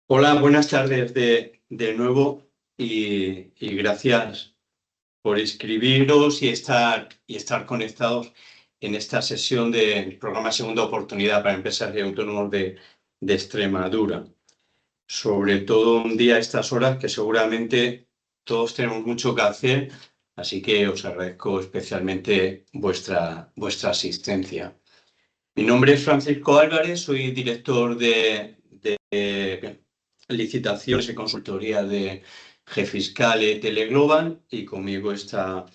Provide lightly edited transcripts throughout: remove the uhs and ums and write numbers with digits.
Hola, buenas tardes de nuevo y gracias por escribiros y estar conectados en esta sesión del programa Segunda Oportunidad para Empresarios y Autónomos de Extremadura. Sobre todo un día a estas horas que seguramente todos tenemos mucho que hacer, así que os agradezco especialmente vuestra asistencia. Mi nombre es Francisco Álvarez, soy director de licitaciones y consultoría de GFiscal y Teleglobal, y conmigo está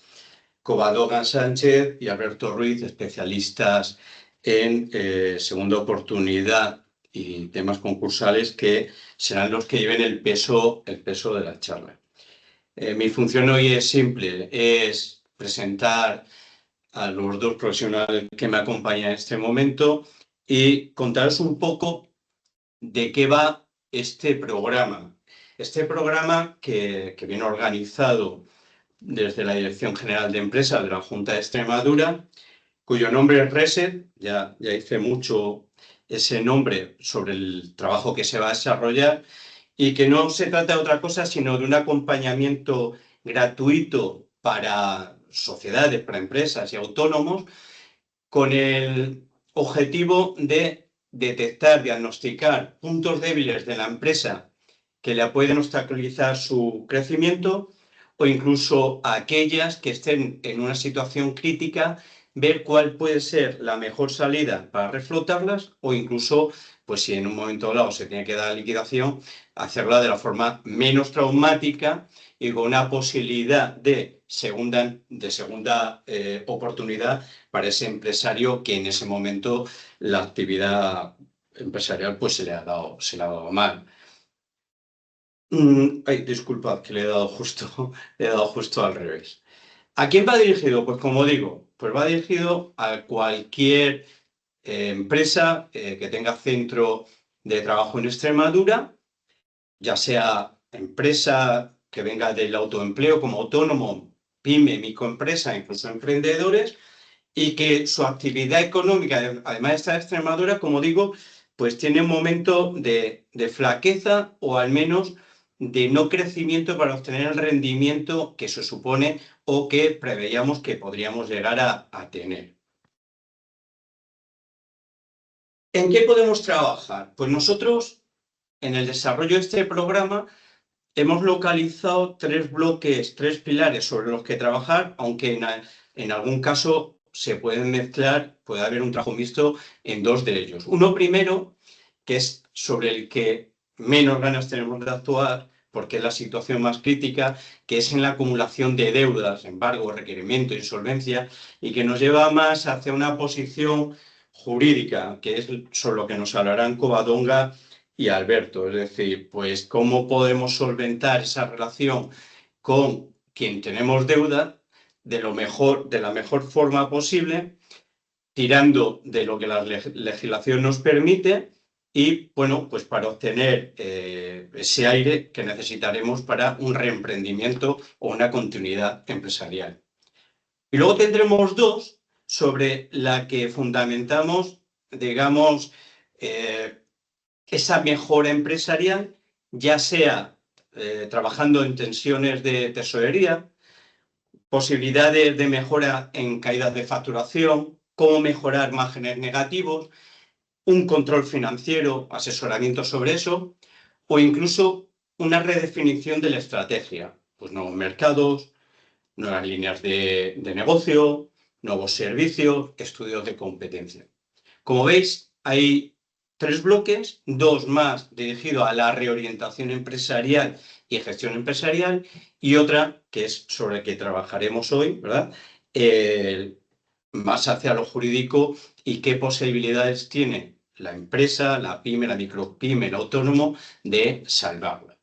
Covadonga Sánchez y Alberto Ruiz, especialistas en segunda oportunidad y temas concursales, que serán los que lleven el peso de la charla. Mi función hoy es simple, es presentar a los dos profesionales que me acompañan en este momento y contaros un poco de qué va este programa. Este programa que viene organizado desde la Dirección General de Empresas de la Junta de Extremadura, cuyo nombre es RESET, ya hice mucho ese nombre sobre el trabajo que se va a desarrollar, y que no se trata de otra cosa sino de un acompañamiento gratuito para sociedades, para empresas y autónomos, con el objetivo de detectar, diagnosticar puntos débiles de la empresa que le pueden obstaculizar su crecimiento, o incluso a aquellas que estén en una situación crítica, ver cuál puede ser la mejor salida para reflotarlas, o incluso, pues si en un momento dado se tiene que dar liquidación, hacerla de la forma menos traumática y con una posibilidad de segunda oportunidad para ese empresario que en ese momento la actividad empresarial pues se le ha dado mal. Ay, disculpad, que le he dado justo al revés. ¿A quién va dirigido? Pues como digo, pues va dirigido a cualquier empresa que tenga centro de trabajo en Extremadura, ya sea empresa que venga del autoempleo como autónomo, pyme, microempresa, incluso emprendedores, y que su actividad económica, además de estar en Extremadura, como digo, pues tiene un momento de flaqueza, o al menos de no crecimiento para obtener el rendimiento que se supone o que preveíamos que podríamos llegar a tener. ¿En qué podemos trabajar? Pues nosotros, en el desarrollo de este programa, hemos localizado tres bloques, tres pilares sobre los que trabajar, aunque en algún caso se pueden mezclar, puede haber un trabajo mixto en dos de ellos. Uno primero, que es sobre el que menos ganas tenemos de actuar, porque es la situación más crítica, que es en la acumulación de deudas, embargo, requerimiento, insolvencia, y que nos lleva más hacia una posición jurídica, que es sobre lo que nos hablarán Covadonga y Alberto. Es decir, pues cómo podemos solventar esa relación con quien tenemos deuda de la mejor forma posible, tirando de lo que la legislación nos permite, y bueno, pues para obtener ese aire que necesitaremos para un reemprendimiento o una continuidad empresarial. Y luego tendremos dos sobre la que fundamentamos, digamos, esa mejora empresarial, ya sea trabajando en tensiones de tesorería, posibilidades de mejora en caídas de facturación, cómo mejorar márgenes negativos, un control financiero, asesoramiento sobre eso, o incluso una redefinición de la estrategia, pues nuevos mercados, nuevas líneas de negocio, nuevos servicios, estudios de competencia. Como veis, hay tres bloques, dos más dirigidos a la reorientación empresarial y gestión empresarial, y otra que es sobre la que trabajaremos hoy, ¿verdad? Más hacia lo jurídico y qué posibilidades tiene la empresa, la pyme, la micropyme, el autónomo de salvarla.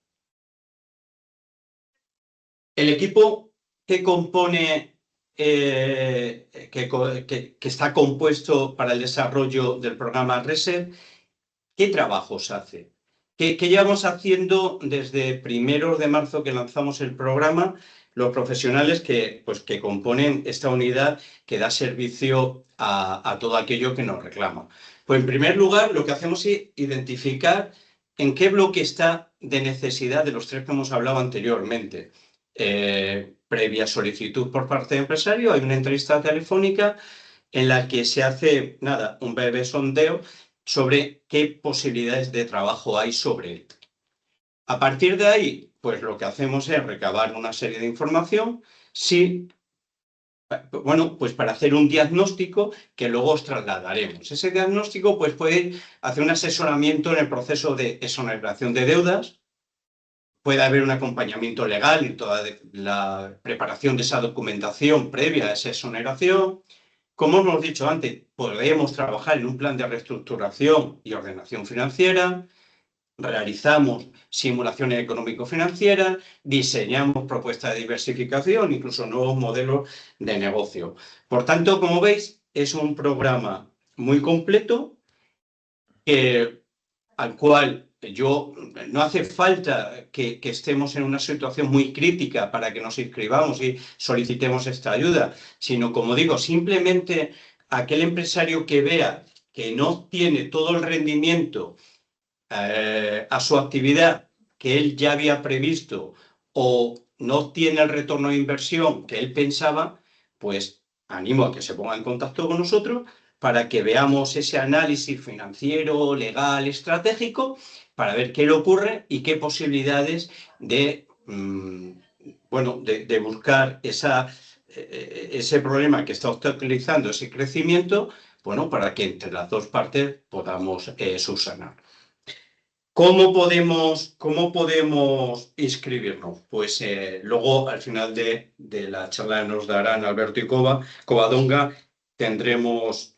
El equipo que compone, que está compuesto para el desarrollo del programa RESET, ¿qué trabajos hace? ¿Qué llevamos haciendo desde primeros de marzo que lanzamos el programa? Los profesionales que componen esta unidad que da servicio a todo aquello que nos reclama. Pues en primer lugar, lo que hacemos es identificar ¿en qué bloque está de necesidad de los tres que hemos hablado anteriormente? Previa solicitud por parte del empresario, hay una entrevista telefónica en la que se hace, un breve sondeo sobre qué posibilidades de trabajo hay sobre él. A partir de ahí, pues lo que hacemos es recabar una serie de información, pues para hacer un diagnóstico que luego os trasladaremos. Ese diagnóstico pues puede hacer un asesoramiento en el proceso de exoneración de deudas, puede haber un acompañamiento legal y toda la preparación de esa documentación previa a esa exoneración. Como hemos dicho antes, podemos trabajar en un plan de reestructuración y ordenación financiera, realizamos simulaciones económico-financieras, diseñamos propuestas de diversificación, incluso nuevos modelos de negocio. Por tanto, como veis, es un programa muy completo al cual no hace falta que estemos en una situación muy crítica para que nos inscribamos y solicitemos esta ayuda, sino, como digo, simplemente aquel empresario que vea que no tiene todo el rendimiento a su actividad que él ya había previsto o no tiene el retorno de inversión que él pensaba, pues animo a que se ponga en contacto con nosotros para que veamos ese análisis financiero, legal, estratégico, para ver qué le ocurre y qué posibilidades de buscar ese problema que está obstaculizando ese crecimiento, para que entre las dos partes podamos subsanar. ¿Cómo podemos inscribirnos? Pues luego, al final de la charla nos darán Alberto y Covadonga,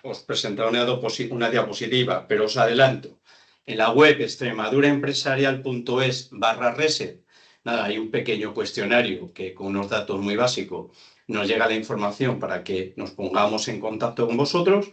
os presentaré una diapositiva, pero os adelanto. En la web extremaduraempresarial.es/reset, hay un pequeño cuestionario que con unos datos muy básicos nos llega la información para que nos pongamos en contacto con vosotros,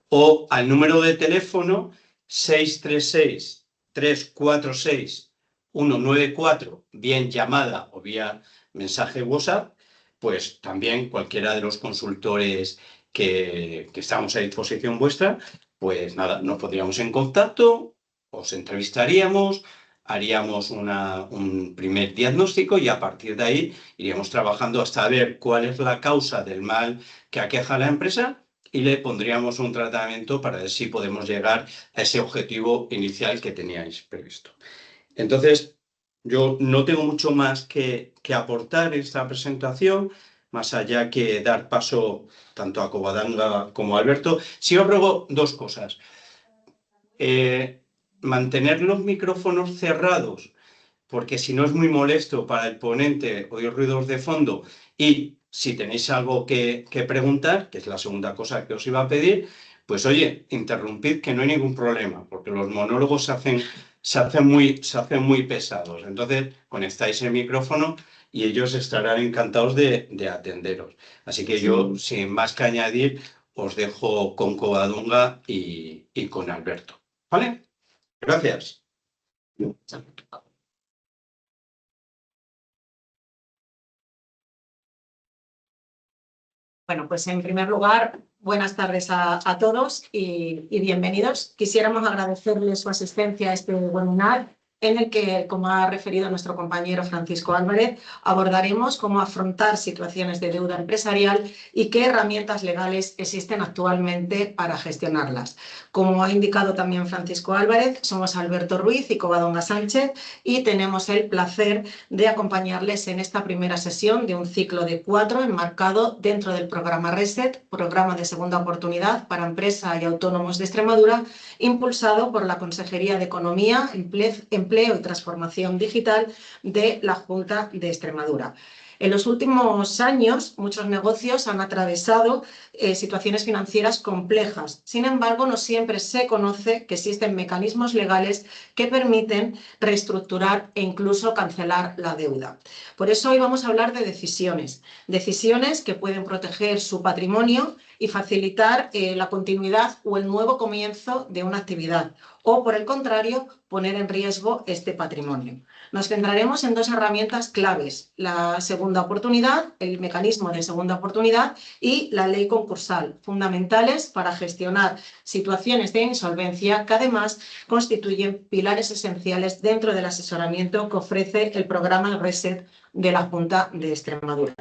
o al número de teléfono 636-346-194, bien llamada o vía mensaje WhatsApp, pues también cualquiera de los consultores que estamos a disposición vuestra, pues nos pondríamos en contacto, os entrevistaríamos, haríamos un primer diagnóstico y a partir de ahí iríamos trabajando hasta ver cuál es la causa del mal que aqueja a la empresa y le pondríamos un tratamiento para ver si podemos llegar a ese objetivo inicial que teníais previsto. Entonces, yo no tengo mucho más que aportar en esta presentación, más allá que dar paso tanto a Covadonga como a Alberto. Sí os ruego dos cosas. Mantener los micrófonos cerrados, porque si no es muy molesto para el ponente oír ruidos de fondo, y si tenéis algo que preguntar, que es la segunda cosa que os iba a pedir, pues oye, interrumpid, que no hay ningún problema, porque los monólogos se hacen muy pesados. Entonces, conectáis el micrófono y ellos estarán encantados de atenderos. Así que yo, sin más que añadir, os dejo con Covadonga y con Alberto. ¿Vale? Gracias. Bueno, pues en primer lugar, buenas tardes a todos y bienvenidos. Quisiéramos agradecerles su asistencia a este webinar en el que, como ha referido nuestro compañero Francisco Álvarez, abordaremos cómo afrontar situaciones de deuda empresarial y qué herramientas legales existen actualmente para gestionarlas. Como ha indicado también Francisco Álvarez, somos Alberto Ruiz y Covadonga Sánchez y tenemos el placer de acompañarles en esta primera sesión de un ciclo de 4 enmarcado dentro del programa RESET, programa de segunda oportunidad para empresas y autónomos de Extremadura, impulsado por la Consejería de Economía, Empleo y Transformación Digital de la Junta de Extremadura. En los últimos años, muchos negocios han atravesado situaciones financieras complejas. Sin embargo, no siempre se conoce que existen mecanismos legales que permiten reestructurar e incluso cancelar la deuda. Por eso hoy vamos a hablar de decisiones que pueden proteger su patrimonio y facilitar la continuidad o el nuevo comienzo de una actividad, o, por el contrario, poner en riesgo este patrimonio. Nos centraremos en dos herramientas claves: la segunda oportunidad, el mecanismo de segunda oportunidad, y la ley concursal, fundamentales para gestionar situaciones de insolvencia que además constituyen pilares esenciales dentro del asesoramiento que ofrece el programa RESET de la Junta de Extremadura.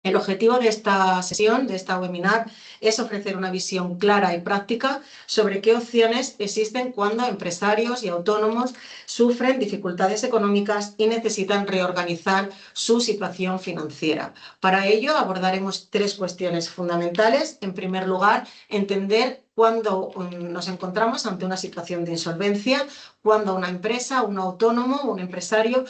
El objetivo de esta sesión, de esta webinar, es ofrecer una visión clara y práctica sobre qué opciones existen cuando empresarios y autónomos sufren dificultades económicas y necesitan reorganizar su situación financiera. Para ello abordaremos tres cuestiones fundamentales. En primer lugar, entender cuando nos encontramos ante una situación de insolvencia, cuando una empresa, un autónomo, un empresario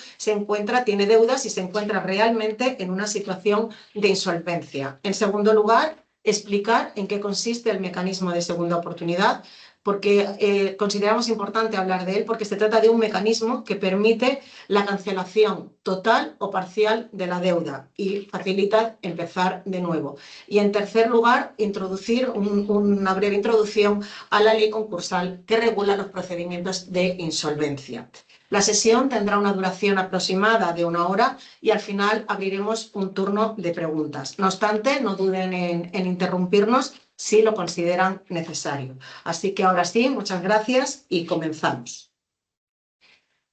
tiene deudas y se encuentra realmente en una situación de insolvencia. En segundo lugar, explicar en qué consiste el mecanismo de segunda oportunidad, porque consideramos importante hablar de él, porque se trata de un mecanismo que permite la cancelación total o parcial de la deuda y facilita empezar de nuevo. Y en tercer lugar, introducir una breve introducción a la ley concursal que regula los procedimientos de insolvencia. La sesión tendrá una duración aproximada de 1 hora y al final abriremos un turno de preguntas. No obstante, no duden en interrumpirnos si lo consideran necesario. Así que ahora sí, muchas gracias y comenzamos.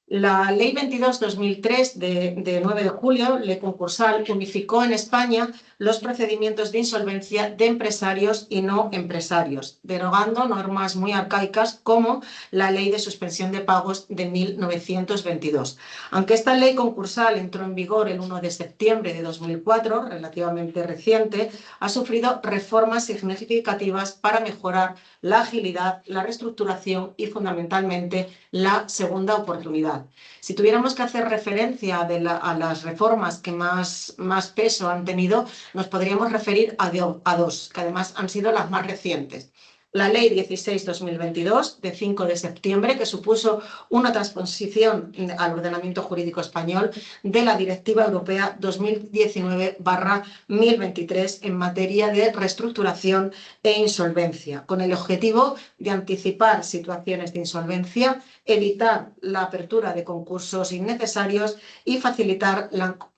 La Ley 22/2003 de 9 de julio, ley concursal, unificó en España los procedimientos de insolvencia de empresarios y no empresarios, derogando normas muy arcaicas como la Ley de Suspensión de Pagos de 1922. Aunque esta ley concursal entró en vigor el 1 de septiembre de 2004, relativamente reciente, ha sufrido reformas significativas para mejorar la agilidad, la reestructuración y, fundamentalmente, la segunda oportunidad. Si tuviéramos que hacer referencia a las reformas que más peso han tenido, nos podríamos referir a dos, que además han sido las más recientes. La Ley 16/2022, de 5 de septiembre, que supuso una transposición al ordenamiento jurídico español de la Directiva Europea 2019/1023 en materia de reestructuración e insolvencia, con el objetivo de anticipar situaciones de insolvencia, evitar la apertura de concursos innecesarios y facilitar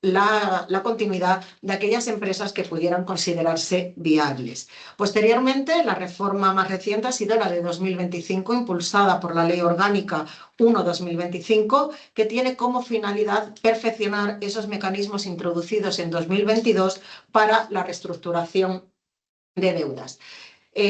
la continuidad de aquellas empresas que pudieran considerarse viables. Posteriormente, la reforma más reciente ha sido la de 2025, impulsada por la Ley Orgánica 1/2025, que tiene como finalidad perfeccionar esos mecanismos introducidos en 2022 para la reestructuración de deudas.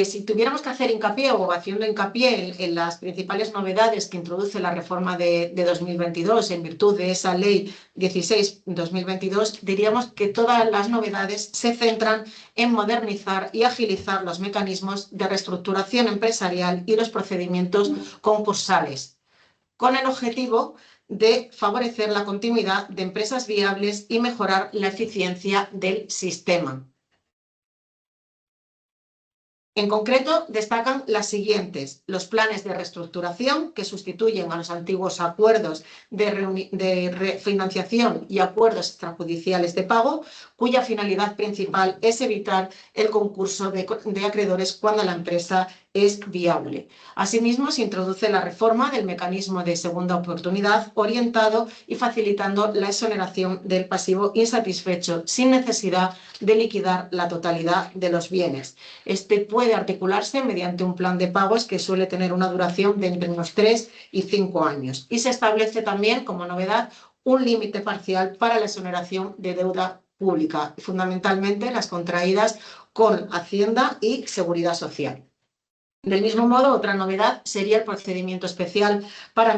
Si tuviéramos que hacer hincapié o haciendo hincapié en las principales novedades que introduce la reforma de 2022 en virtud de esa ley 16/2022, diríamos que todas las novedades se centran en modernizar y agilizar los mecanismos de reestructuración empresarial y los procedimientos concursales, con el objetivo de favorecer la continuidad de empresas viables y mejorar la eficiencia del sistema. En concreto, destacan las siguientes: los planes de reestructuración, que sustituyen a los antiguos acuerdos de refinanciación y acuerdos extrajudiciales de pago, cuya finalidad principal es evitar el concurso de acreedores cuando la empresa es viable. Asimismo, se introduce la reforma del mecanismo de segunda oportunidad, orientado y facilitando la exoneración del pasivo insatisfecho sin necesidad de liquidar la totalidad de los bienes. Este puede articularse mediante un plan de pagos que suele tener una duración de entre unos 3 y 5 años. Y se establece también, como novedad, un límite parcial para la exoneración de deuda pública, fundamentalmente las contraídas con Hacienda y Seguridad Social. Del mismo modo, otra novedad sería el procedimiento especial para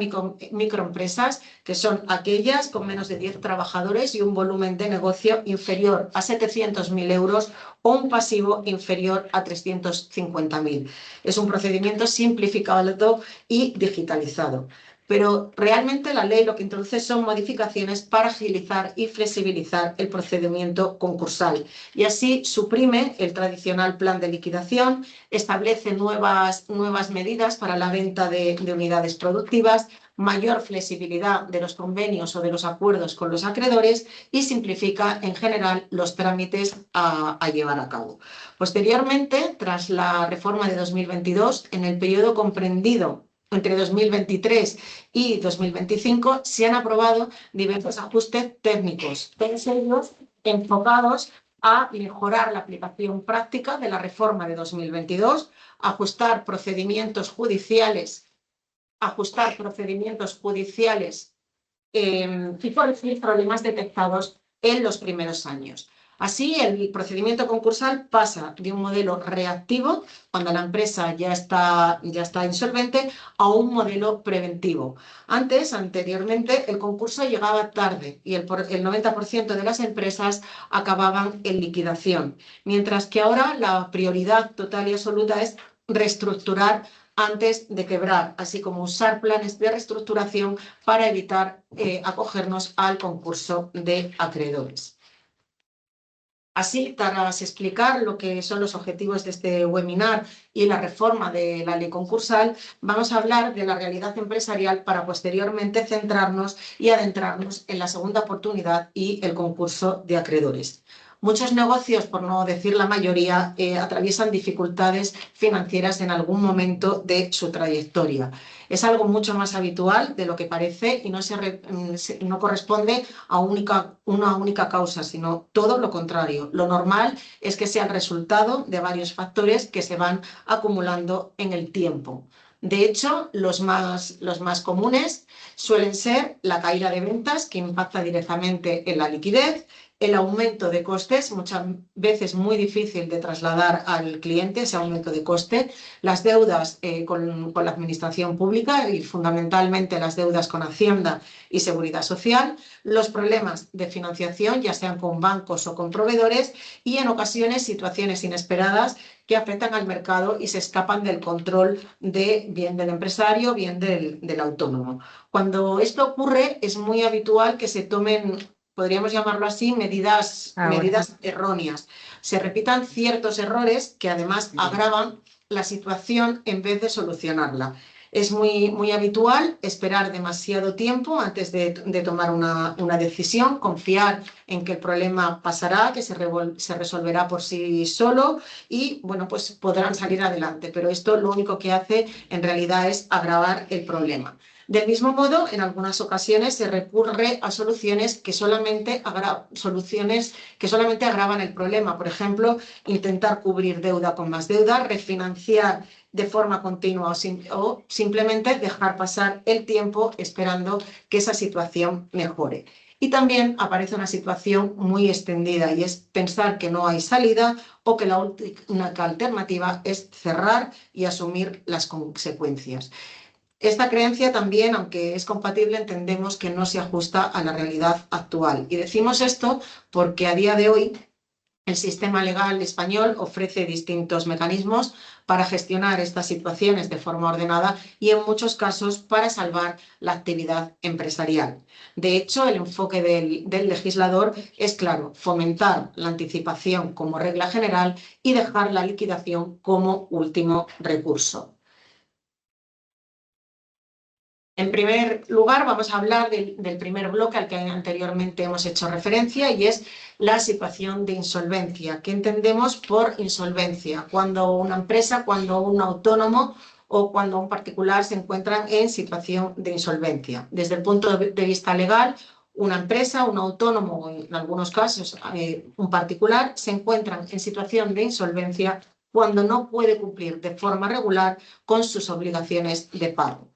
microempresas, que son aquellas con menos de 10 trabajadores y un volumen de negocio inferior a 700.000 euros o un pasivo inferior a 350.000. Es un procedimiento simplificado y digitalizado. Pero realmente la ley lo que introduce son modificaciones para agilizar y flexibilizar el procedimiento concursal y así suprime el tradicional plan de liquidación, establece nuevas medidas para la venta de unidades productivas, mayor flexibilidad de los convenios o de los acuerdos con los acreedores y simplifica en general los trámites a llevar a cabo. Posteriormente, tras la reforma de 2022, en el periodo comprendido entre 2023 y 2025 se han aprobado diversos ajustes técnicos, todos ellos enfocados a mejorar la aplicación práctica de la reforma de 2022, ajustar procedimientos judiciales y corregir problemas detectados en los primeros años. Así, el procedimiento concursal pasa de un modelo reactivo, cuando la empresa ya está insolvente, a un modelo preventivo. Anteriormente, el concurso llegaba tarde y el 90% de las empresas acababan en liquidación, mientras que ahora la prioridad total y absoluta es reestructurar antes de quebrar, así como usar planes de reestructuración para evitar acogernos al concurso de acreedores. Así, tras explicar lo que son los objetivos de este webinar y la reforma de la ley concursal, vamos a hablar de la realidad empresarial para posteriormente centrarnos y adentrarnos en la segunda oportunidad y el concurso de acreedores. Muchos negocios, por no decir la mayoría, atraviesan dificultades financieras en algún momento de su trayectoria. Es algo mucho más habitual de lo que parece y no corresponde a una única causa, sino todo lo contrario. Lo normal es que sea el resultado de varios factores que se van acumulando en el tiempo. De hecho, los más comunes suelen ser la caída de ventas, que impacta directamente en la liquidez, el aumento de costes, muchas veces muy difícil de trasladar al cliente ese aumento de coste, las deudas con la administración pública y fundamentalmente las deudas con Hacienda y Seguridad Social, los problemas de financiación, ya sean con bancos o con proveedores, y en ocasiones situaciones inesperadas que afectan al mercado y se escapan del control bien del empresario, bien del autónomo. Cuando esto ocurre, es muy habitual que se tomen, podríamos llamarlo así, medidas erróneas. Se repitan ciertos errores que además agravan la situación en vez de solucionarla. Es muy habitual esperar demasiado tiempo antes de tomar una decisión, confiar en que el problema pasará, que se resolverá por sí solo y, bueno, pues podrán salir adelante. Pero esto lo único que hace en realidad es agravar el problema. Del mismo modo, en algunas ocasiones se recurre a soluciones que solamente agravan el problema. Por ejemplo, intentar cubrir deuda con más deuda, refinanciar de forma continua o simplemente dejar pasar el tiempo esperando que esa situación mejore. Y también aparece una situación muy extendida y es pensar que no hay salida o que la única alternativa es cerrar y asumir las consecuencias. Esta creencia también, aunque es compatible, entendemos que no se ajusta a la realidad actual. Y decimos esto porque a día de hoy el sistema legal español ofrece distintos mecanismos para gestionar estas situaciones de forma ordenada y en muchos casos para salvar la actividad empresarial. De hecho, el enfoque del legislador es claro: fomentar la anticipación como regla general y dejar la liquidación como último recurso. En primer lugar, vamos a hablar del primer bloque al que anteriormente hemos hecho referencia, y es la situación de insolvencia. ¿Qué entendemos por insolvencia? Cuando una empresa, cuando un autónomo o cuando un particular se encuentran en situación de insolvencia. Desde el punto de vista legal, una empresa, un autónomo o en algunos casos un particular se encuentran en situación de insolvencia cuando no puede cumplir de forma regular con sus obligaciones de pago.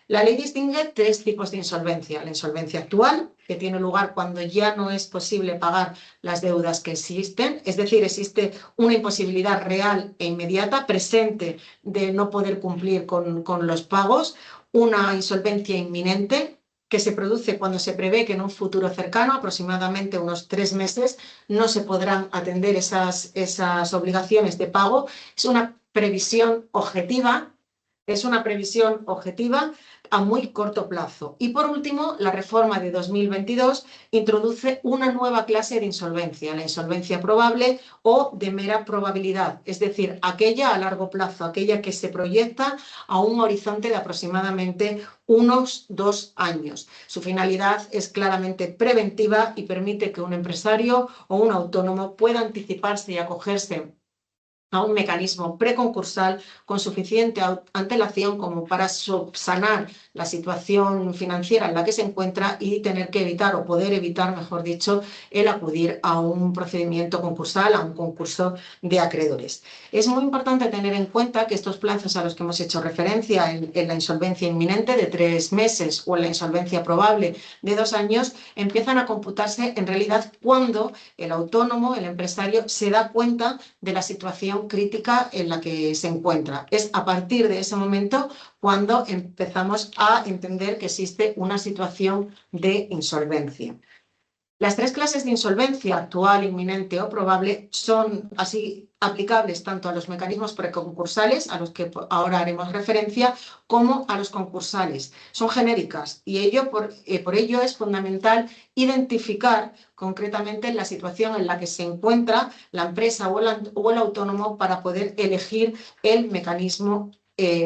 La ley distingue tres tipos de insolvencia: la insolvencia actual, que tiene lugar cuando ya no es posible pagar las deudas que existen, es decir, existe una imposibilidad real e inmediata, presente, de no poder cumplir con los pagos; una insolvencia inminente, que se produce cuando se prevé que en un futuro cercano, aproximadamente unos 3 meses, no se podrán atender esas obligaciones de pago. Es una previsión objetiva a muy corto plazo. Y por último, la reforma de 2022 introduce una nueva clase de insolvencia, la insolvencia probable o de mera probabilidad, es decir, aquella a largo plazo, aquella que se proyecta a un horizonte de aproximadamente unos 2 años. Su finalidad es claramente preventiva y permite que un empresario o un autónomo pueda anticiparse y acogerse a un mecanismo preconcursal con suficiente antelación como para subsanar la situación financiera en la que se encuentra y tener que evitar, o poder evitar, mejor dicho, el acudir a un procedimiento concursal, a un concurso de acreedores. Es muy importante tener en cuenta que estos plazos a los que hemos hecho referencia en la insolvencia inminente de 3 meses o en la insolvencia probable de 2 años empiezan a computarse en realidad cuando el autónomo, el empresario, se da cuenta de la situación crítica en la que se encuentra. Es a partir de ese momento cuando empezamos a entender que existe una situación de insolvencia. Las 3 clases de insolvencia, actual, inminente o probable, son así aplicables tanto a los mecanismos preconcursales, a los que ahora haremos referencia, como a los concursales. Son genéricas y por ello es fundamental identificar concretamente la situación en la que se encuentra la empresa o el autónomo para poder elegir el mecanismo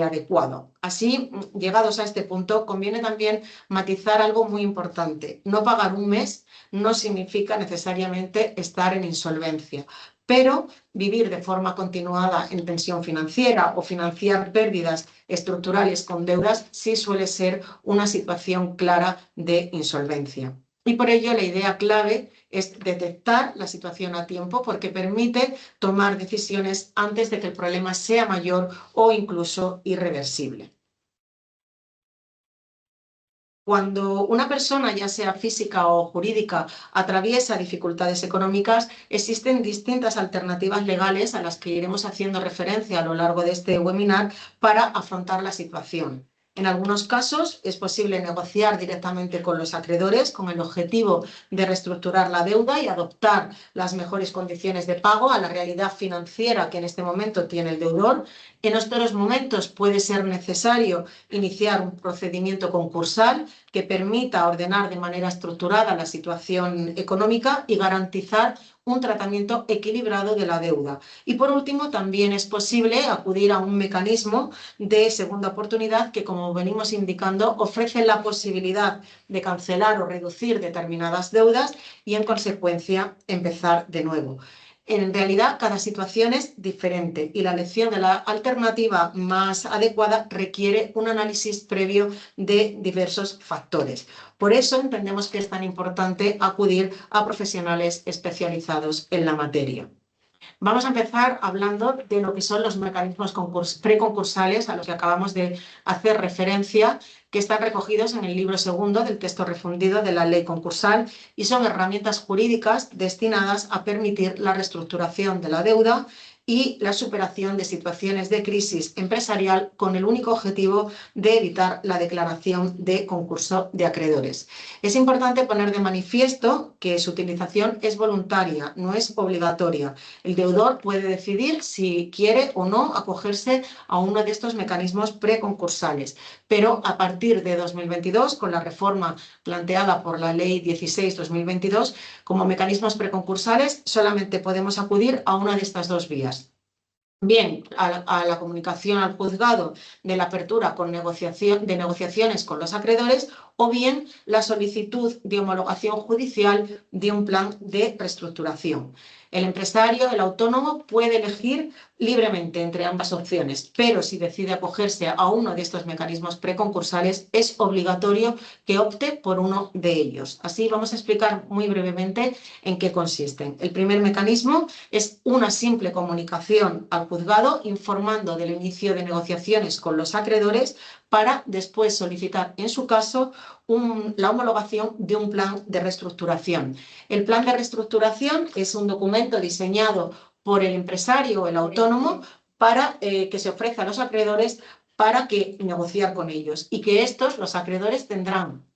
adecuado. Así, llegados a este punto, conviene también matizar algo muy importante. No pagar un mes no significa necesariamente estar en insolvencia, pero vivir de forma continuada en tensión financiera o financiar pérdidas estructurales con deudas sí suele ser una situación clara de insolvencia. Y por ello la idea clave es detectar la situación a tiempo porque permite tomar decisiones antes de que el problema sea mayor o incluso irreversible. Cuando una persona, ya sea física o jurídica, atraviesa dificultades económicas, existen distintas alternativas legales a las que iremos haciendo referencia a lo largo de este webinar para afrontar la situación. En algunos casos es posible negociar directamente con los acreedores con el objetivo de reestructurar la deuda y adoptar las mejores condiciones de pago a la realidad financiera que en este momento tiene el deudor. En otros momentos puede ser necesario iniciar un procedimiento concursal que permita ordenar de manera estructurada la situación económica y garantizar un tratamiento equilibrado de la deuda. Y por último, también es posible acudir a un mecanismo de segunda oportunidad que, como venimos indicando, ofrece la posibilidad de cancelar o reducir determinadas deudas y, en consecuencia, empezar de nuevo. En realidad, cada situación es diferente y la elección de la alternativa más adecuada requiere un análisis previo de diversos factores. Por eso entendemos que es tan importante acudir a profesionales especializados en la materia. Vamos a empezar hablando de lo que son los mecanismos preconcursales a los que acabamos de hacer referencia, que están recogidos en el libro segundo del texto refundido de la ley concursal y son herramientas jurídicas destinadas a permitir la reestructuración de la deuda y la superación de situaciones de crisis empresarial con el único objetivo de evitar la declaración de concurso de acreedores. Es importante poner de manifiesto que su utilización es voluntaria, no es obligatoria. El deudor puede decidir si quiere o no acogerse a uno de estos mecanismos preconcursales, pero a partir de 2022, con la reforma planteada por la Ley 16/2022, como mecanismos preconcursales solamente podemos acudir a una de estas dos vías. Bien, a la comunicación al juzgado de la apertura de negociaciones con los acreedores o bien la solicitud de homologación judicial de un plan de reestructuración. El empresario, el autónomo, puede elegir libremente entre ambas opciones, pero si decide acogerse a uno de estos mecanismos preconcursales, es obligatorio que opte por uno de ellos. Así vamos a explicar muy brevemente en qué consisten. El primer mecanismo es una simple comunicación al juzgado informando del inicio de negociaciones con los acreedores para después solicitar, en su caso, la homologación de un plan de reestructuración. El plan de reestructuración es un documento diseñado por el empresario o el autónomo para que se ofrezca a los acreedores para que negociar con ellos y que estos, los acreedores, tendrán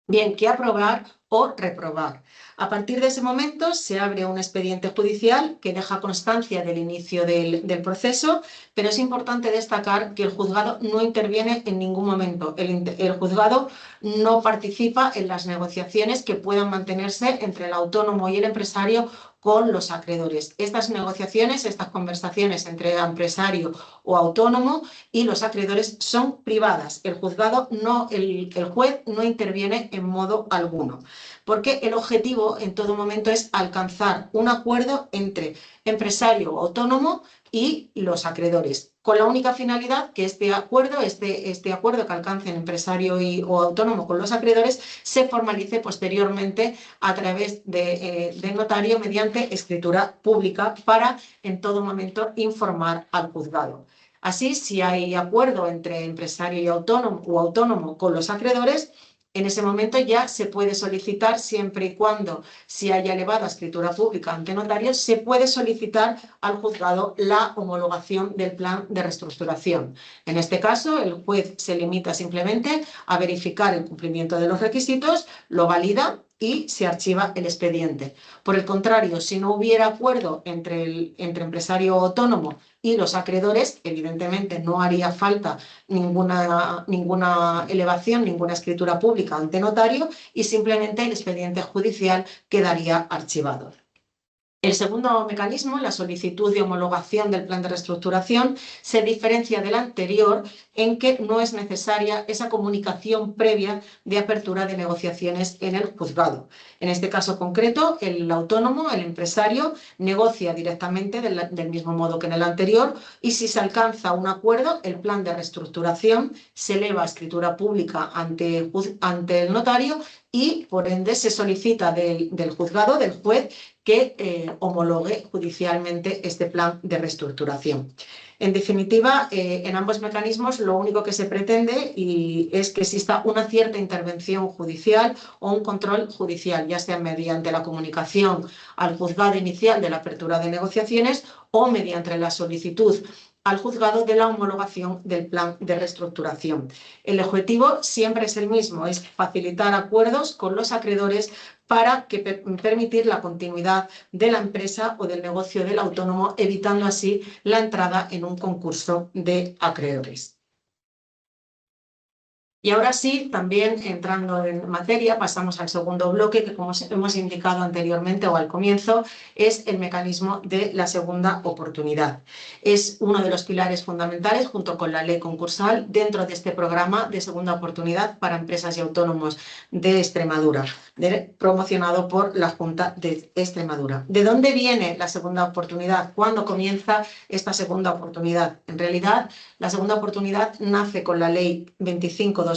bien que aprobar o reprobar. A partir de ese momento se abre un expediente judicial que deja constancia del inicio del proceso, pero es importante destacar que el juzgado no interviene en ningún momento. El juzgado no participa en las negociaciones que puedan mantenerse entre el autónomo y el empresario con los acreedores. Estas negociaciones, estas conversaciones entre empresario o autónomo y los acreedores son privadas. El juzgado el juez no interviene en modo alguno, porque el objetivo en todo momento es alcanzar un acuerdo entre empresario autónomo y los acreedores, con la única finalidad que este acuerdo que alcancen empresario o autónomo con los acreedores se formalice posteriormente a través del notario mediante escritura pública para en todo momento informar al juzgado. Así, si hay acuerdo entre empresario y autónomo con los acreedores, en ese momento ya se puede solicitar, siempre y cuando si haya elevada escritura pública ante notario, se puede solicitar al juzgado la homologación del plan de reestructuración. En este caso, el juez se limita simplemente a verificar el cumplimiento de los requisitos, lo valida y se archiva el expediente. Por el contrario, si no hubiera acuerdo entre empresario autónomo y los acreedores, evidentemente no haría falta ninguna elevación, ninguna escritura pública ante notario y simplemente el expediente judicial quedaría archivado. El segundo mecanismo, la solicitud de homologación del plan de reestructuración, se diferencia del anterior en que no es necesaria esa comunicación previa de apertura de negociaciones en el juzgado. En este caso concreto, el autónomo, el empresario, negocia directamente del mismo modo que en el anterior y si se alcanza un acuerdo, el plan de reestructuración se eleva a escritura pública ante el notario y, por ende, se solicita del juzgado, del juez, que homologue judicialmente este plan de reestructuración. En definitiva, en ambos mecanismos lo único que se pretende es que exista una cierta intervención judicial o un control judicial, ya sea mediante la comunicación al juzgado inicial de la apertura de negociaciones o mediante la solicitud al juzgado de la homologación del plan de reestructuración. El objetivo siempre es el mismo, es facilitar acuerdos con los acreedores para permitir la continuidad de la empresa o del negocio del autónomo, evitando así la entrada en un concurso de acreedores. Y ahora sí, también entrando en materia, pasamos al segundo bloque, que como hemos indicado anteriormente o al comienzo, es el mecanismo de la segunda oportunidad. Es uno de los pilares fundamentales, junto con la ley concursal, dentro de este programa de segunda oportunidad para empresas y autónomos de Extremadura, promocionado por la Junta de Extremadura. ¿De dónde viene la segunda oportunidad? ¿Cuándo comienza esta segunda oportunidad? En realidad, la segunda oportunidad nace con la ley 25/2015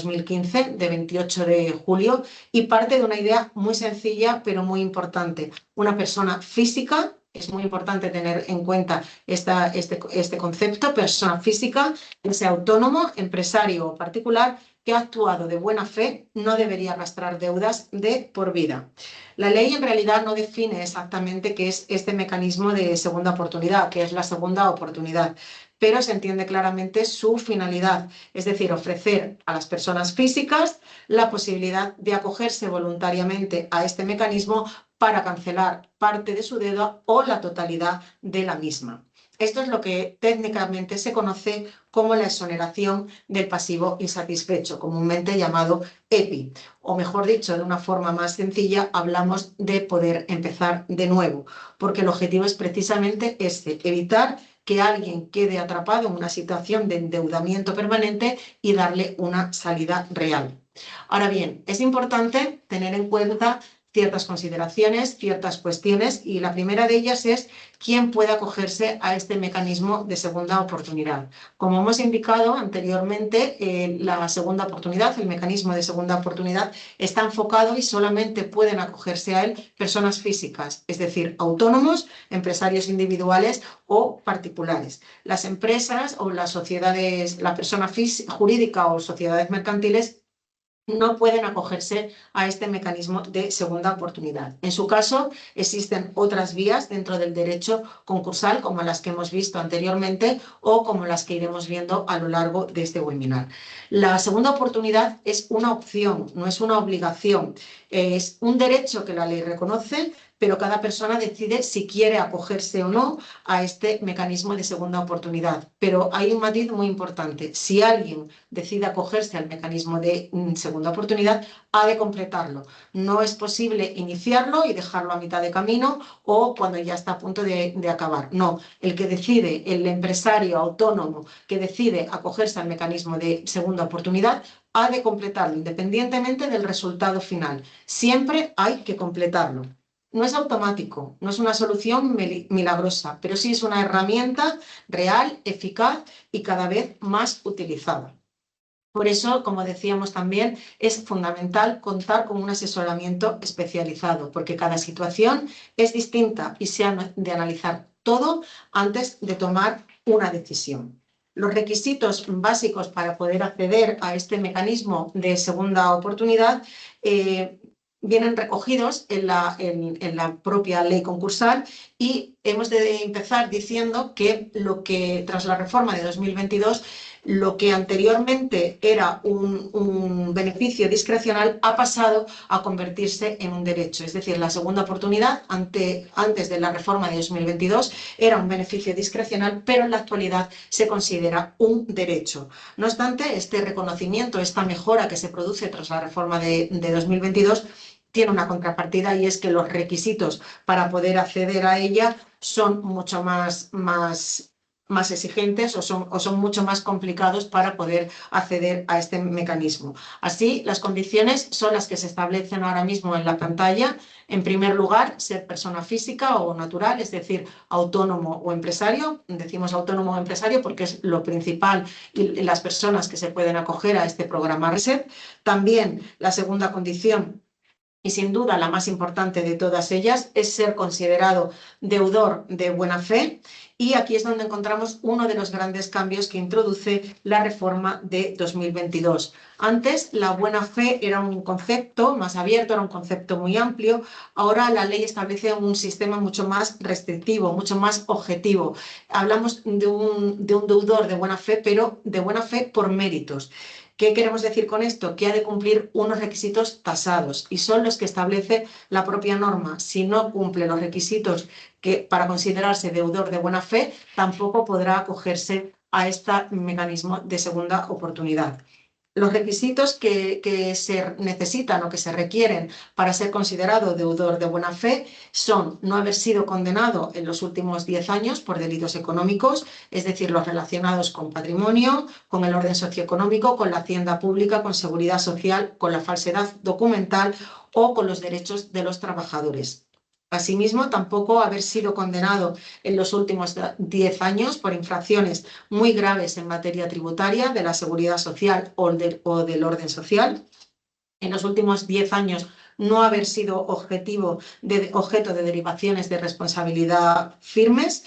de 28 de julio y parte de una idea muy sencilla pero muy importante. Una persona física, es muy importante tener en cuenta este concepto, persona física, que sea autónomo, empresario o particular, que ha actuado de buena fe, no debería arrastrar deudas de por vida. La ley en realidad no define exactamente qué es este mecanismo de segunda oportunidad, qué es la segunda oportunidad, pero se entiende claramente su finalidad, es decir, ofrecer a las personas físicas la posibilidad de acogerse voluntariamente a este mecanismo para cancelar parte de su deuda o la totalidad de la misma. Esto es lo que técnicamente se conoce como la exoneración del pasivo insatisfecho, comúnmente llamado EPI, o mejor dicho, de una forma más sencilla, hablamos de poder empezar de nuevo, porque el objetivo es precisamente evitar que alguien quede atrapado en una situación de endeudamiento permanente y darle una salida real. Ahora bien, es importante tener en cuenta ciertas consideraciones, ciertas cuestiones, y la primera de ellas es quién puede acogerse a este mecanismo de segunda oportunidad. Como hemos indicado anteriormente, la segunda oportunidad, el mecanismo de segunda oportunidad, está enfocado y solamente pueden acogerse a él personas físicas, es decir, autónomos, empresarios individuales o particulares. Las empresas o las sociedades, la persona jurídica o sociedades mercantiles no pueden acogerse a este mecanismo de segunda oportunidad. En su caso, existen otras vías dentro del derecho concursal, como las que hemos visto anteriormente o como las que iremos viendo a lo largo de este webinar. La segunda oportunidad es una opción, no es una obligación. Es un derecho que la ley reconoce, pero cada persona decide si quiere acogerse o no a este mecanismo de segunda oportunidad. Pero hay un matiz muy importante. Si alguien decide acogerse al mecanismo de segunda oportunidad, ha de completarlo. No es posible iniciarlo y dejarlo a mitad de camino o cuando ya está a punto de acabar. No, el que decide, el empresario autónomo que decide acogerse al mecanismo de segunda oportunidad, ha de completarlo independientemente del resultado final. Siempre hay que completarlo. no es automático, no es una solución milagrosa, pero sí es una herramienta real, eficaz y cada vez más utilizada. Por eso, como decíamos también, es fundamental contar con un asesoramiento especializado, porque cada situación es distinta y se ha de analizar todo antes de tomar una decisión. Los requisitos básicos para poder acceder a este mecanismo de segunda oportunidad vienen recogidos en la propia ley concursal, y hemos de empezar diciendo que tras la reforma de 2022, lo que anteriormente era un beneficio discrecional ha pasado a convertirse en un derecho. Es decir, la segunda oportunidad antes de la reforma de 2022 era un beneficio discrecional, pero en la actualidad se considera un derecho. No obstante, este reconocimiento, esta mejora que se produce tras la reforma de 2022, tiene una contrapartida, y es que los requisitos para poder acceder a ella son mucho más exigentes o son mucho más complicados para poder acceder a este mecanismo. Así, las condiciones son las que se establecen ahora mismo en la pantalla. En primer lugar, ser persona física o natural, es decir, autónomo o empresario. Decimos autónomo o empresario porque es lo principal y las personas que se pueden acoger a este programa RESET. También la segunda condición, y sin duda la más importante de todas ellas, es ser considerado deudor de buena fe. Y aquí es donde encontramos uno de los grandes cambios que introduce la reforma de 2022. Antes, la buena fe era un concepto más abierto, era un concepto muy amplio. Ahora la ley establece un sistema mucho más restrictivo, mucho más objetivo. Hablamos de un deudor de buena fe, pero de buena fe por méritos. ¿Qué queremos decir con esto? Que ha de cumplir unos requisitos tasados, y son los que establece la propia norma. Si no cumple los requisitos para considerarse deudor de buena fe, tampoco podrá acogerse a este mecanismo de segunda oportunidad. Los requisitos que se necesitan o que se requieren para ser considerado deudor de buena fe son no haber sido condenado en los últimos 10 años por delitos económicos, es decir, los relacionados con patrimonio, con el orden socioeconómico, con la hacienda pública, con seguridad social, con la falsedad documental o con los derechos de los trabajadores. Asimismo, tampoco haber sido condenado en los últimos 10 años por infracciones muy graves en materia tributaria, de la seguridad social o del orden social. En los últimos 10 años no haber sido objeto de derivaciones de responsabilidad firmes,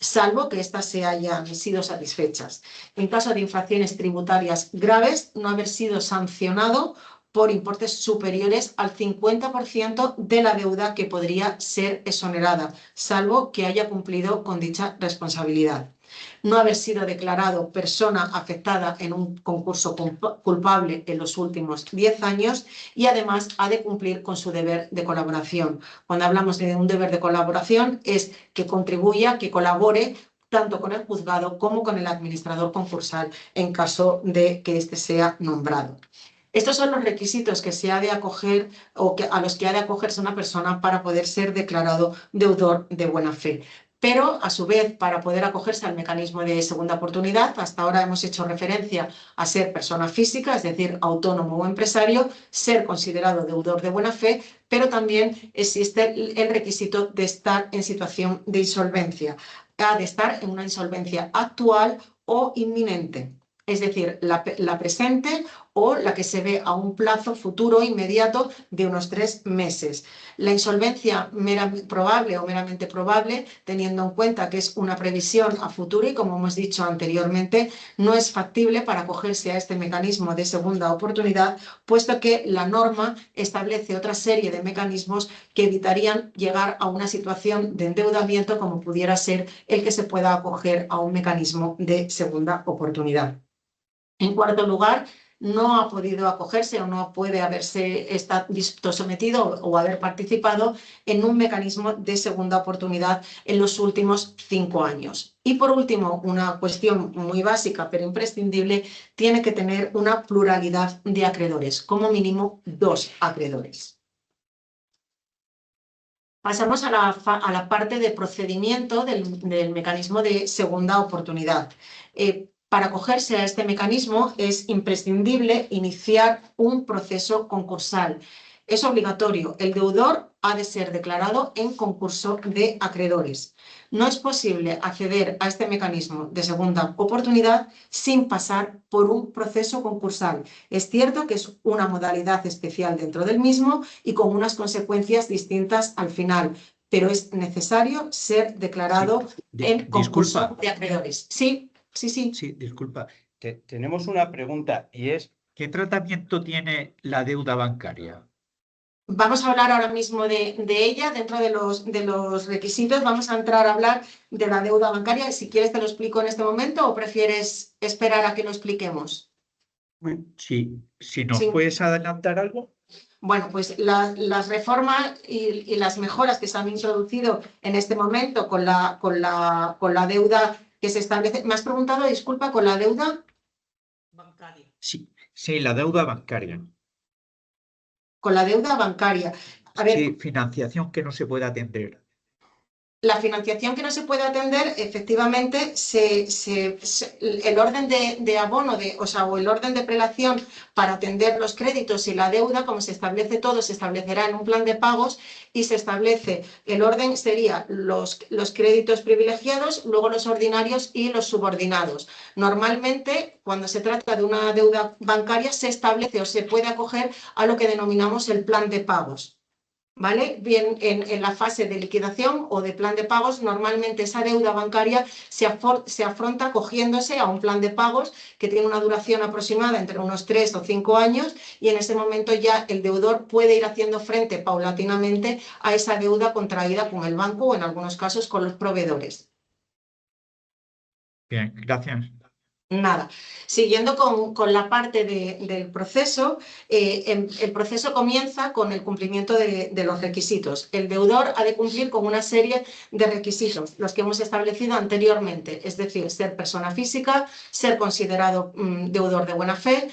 salvo que éstas se hayan sido satisfechas. En caso de infracciones tributarias graves, no haber sido sancionado por importes superiores al 50% de la deuda que podría ser exonerada, salvo que haya cumplido con dicha responsabilidad. No haber sido declarado persona afectada en un concurso culpable en los últimos 10 años, y además ha de cumplir con su deber de colaboración. Cuando hablamos de un deber de colaboración, es que contribuya, que colabore tanto con el juzgado como con el administrador concursal en caso de que éste sea nombrado. Estos son los requisitos que se ha de acoger o a los que ha de acogerse una persona para poder ser declarado deudor de buena fe. Pero, a su vez, para poder acogerse al mecanismo de segunda oportunidad, hasta ahora hemos hecho referencia a ser persona física, es decir, autónomo o empresario, ser considerado deudor de buena fe, pero también existe el requisito de estar en situación de insolvencia. Ha de estar en una insolvencia actual o inminente, es decir, la presente o la que se ve a un plazo futuro inmediato de unos 3 meses. La insolvencia probable o meramente probable, teniendo en cuenta que es una previsión a futuro y, como hemos dicho anteriormente, no es factible para acogerse a este mecanismo de segunda oportunidad, puesto que la norma establece otra serie de mecanismos que evitarían llegar a una situación de endeudamiento como pudiera ser el que se pueda acoger a un mecanismo de segunda oportunidad. En cuarto lugar, no ha podido acogerse o no puede haberse visto sometido o haber participado en un mecanismo de segunda oportunidad en los últimos 5 años. Y por último, una cuestión muy básica pero imprescindible, tiene que tener una pluralidad de acreedores, como mínimo 2 acreedores. Pasamos a la parte de procedimiento del mecanismo de segunda oportunidad. Para acogerse a este mecanismo es imprescindible iniciar un proceso concursal. Es obligatorio. El deudor ha de ser declarado en concurso de acreedores. No es posible acceder a este mecanismo de segunda oportunidad sin pasar por un proceso concursal. Es cierto que es una modalidad especial dentro del mismo y con unas consecuencias distintas al final, pero es necesario ser declarado en concurso de acreedores. Sí, sí, sí. Sí, disculpa. Tenemos una pregunta y es, ¿qué tratamiento tiene la deuda bancaria? Vamos a hablar ahora mismo de ella, dentro de los requisitos. Vamos a entrar a hablar de la deuda bancaria. Si quieres te lo explico en este momento o prefieres esperar a que lo expliquemos. Bueno, si nos Sí. puedes adelantar algo. Bueno, pues las reformas y las mejoras que se han introducido en este momento con la deuda que se establece. ¿Me has preguntado, disculpa, con la deuda bancaria? Sí, la deuda bancaria. Con la deuda bancaria. A ver, Sí, financiación que no se puede atender. la financiación que no se puede atender, efectivamente, el orden de abono, o el orden de prelación para atender los créditos y la deuda, como se establece todo, se establecerá en un plan de pagos y se establece, el orden sería los créditos privilegiados, luego los ordinarios y los subordinados. Normalmente, cuando se trata de una deuda bancaria, se establece o se puede acoger a lo que denominamos el plan de pagos. ¿Vale? Bien, en la fase de liquidación o de plan de pagos, normalmente esa deuda bancaria se afronta acogiéndose a un plan de pagos que tiene una duración aproximada entre unos 3 o 5 años y en ese momento ya el deudor puede ir haciendo frente paulatinamente a esa deuda contraída con el banco o en algunos casos con los proveedores. Bien, gracias. Nada. Siguiendo con la parte del proceso, el proceso comienza con el cumplimiento de los requisitos. El deudor ha de cumplir con una serie de requisitos, los que hemos establecido anteriormente, es decir, ser persona física, ser considerado deudor de buena fe,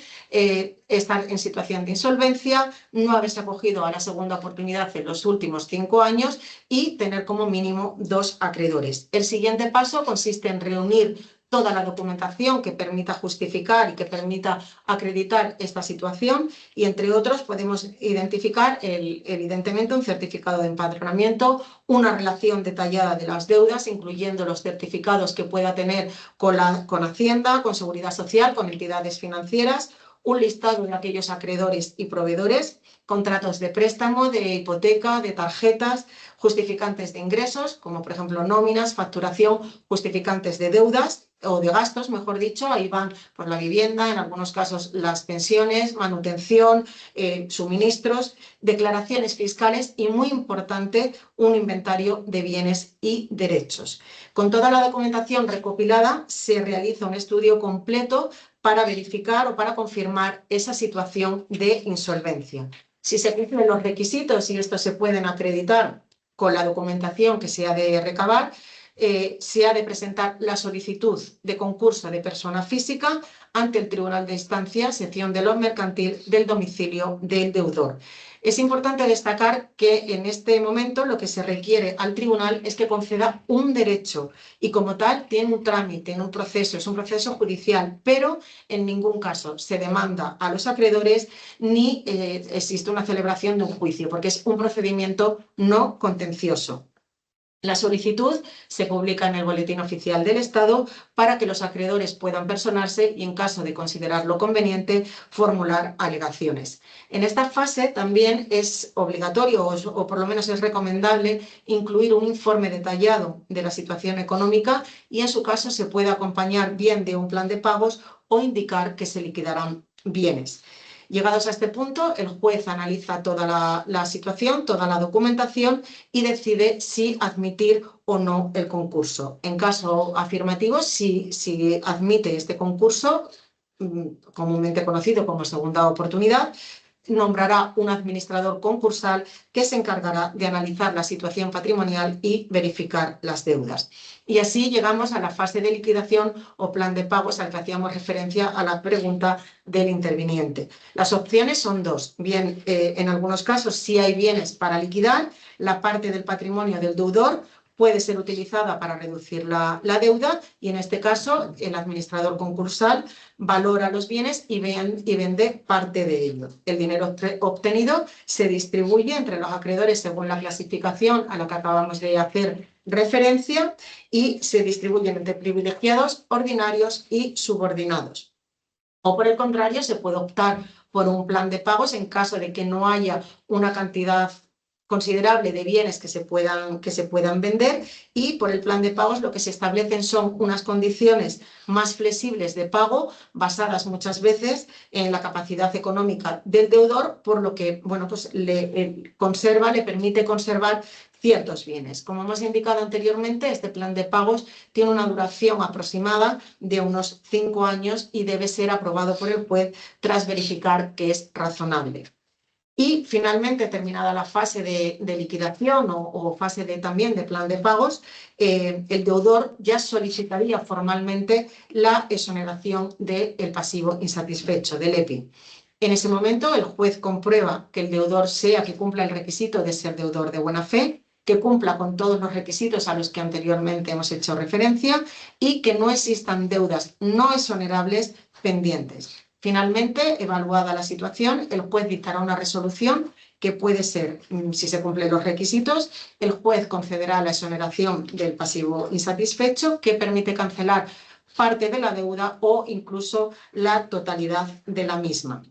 estar en situación de insolvencia, no haberse acogido a la segunda oportunidad en los últimos 5 años y tener como mínimo 2 acreedores. El siguiente paso consiste en reunir toda la documentación que permita justificar y que permita acreditar esta situación y, entre otros, podemos identificar evidentemente un certificado de empadronamiento, una relación detallada de las deudas, incluyendo los certificados que pueda tener con Hacienda, con Seguridad Social, con entidades financieras, un listado de aquellos acreedores y proveedores, contratos de préstamo, de hipoteca, de tarjetas, justificantes de ingresos, como por ejemplo nóminas, facturación, justificantes de deudas o de gastos, mejor dicho, ahí van por la vivienda, en algunos casos las pensiones, manutención, suministros, declaraciones fiscales y, muy importante, un inventario de bienes y derechos. Con toda la documentación recopilada se realiza un estudio completo para verificar o para confirmar esa situación de insolvencia. Si se cumplen los requisitos y estos se pueden acreditar con la documentación que se ha de recabar, se ha de presentar la solicitud de concurso de persona física ante el Tribunal de Instancia, sección de lo mercantil del domicilio del deudor. Es importante destacar que en este momento lo que se requiere al tribunal es que conceda un derecho y, como tal, tiene un trámite, tiene un proceso, es un proceso judicial, pero en ningún caso se demanda a los acreedores ni existe una celebración de un juicio, porque es un procedimiento no contencioso. La solicitud se publica en el Boletín Oficial del Estado para que los acreedores puedan personarse y, en caso de considerarlo conveniente, formular alegaciones. En esta fase también es obligatorio o por lo menos es recomendable incluir un informe detallado de la situación económica y, en su caso, se puede acompañar bien de un plan de pagos o indicar que se liquidarán bienes. Llegados a este punto, el juez analiza toda la situación, toda la documentación y decide si admitir o no el concurso. En caso afirmativo, si admite este concurso, comúnmente conocido como segunda oportunidad, nombrará un administrador concursal que se encargará de analizar la situación patrimonial y verificar las deudas. Y así llegamos a la fase de liquidación o plan de pagos al que hacíamos referencia a la pregunta del interviniente. Las opciones son dos. Bien, en algunos casos, si hay bienes para liquidar, la parte del patrimonio del deudor puede ser utilizada para reducir la deuda y en este caso el administrador concursal valora los bienes y vende parte de ello. El dinero obtenido se distribuye entre los acreedores según la clasificación a la que acabamos de hacer referencia y se distribuyen entre privilegiados, ordinarios y subordinados. O por el contrario, se puede optar por un plan de pagos en caso de que no haya una cantidad considerable de bienes que se puedan vender, y por el plan de pagos lo que se establecen son unas condiciones más flexibles de pago basadas muchas veces en la capacidad económica del deudor, por lo que pues le permite conservar ciertos bienes. Como hemos indicado anteriormente, este plan de pagos tiene una duración aproximada de unos 5 años y debe ser aprobado por el juez tras verificar que es razonable. Y finalmente, terminada la fase de liquidación o fase también de plan de pagos, el deudor ya solicitaría formalmente la exoneración del pasivo insatisfecho, del EPI. En ese momento, el juez comprueba que el deudor que cumpla el requisito de ser deudor de buena fe, que cumpla con todos los requisitos a los que anteriormente hemos hecho referencia y que no existan deudas no exonerables pendientes. Finalmente, evaluada la situación, el juez dictará una resolución que puede ser, si se cumplen los requisitos, el juez concederá la exoneración del pasivo insatisfecho, que permite cancelar parte de la deuda o incluso la totalidad de la misma.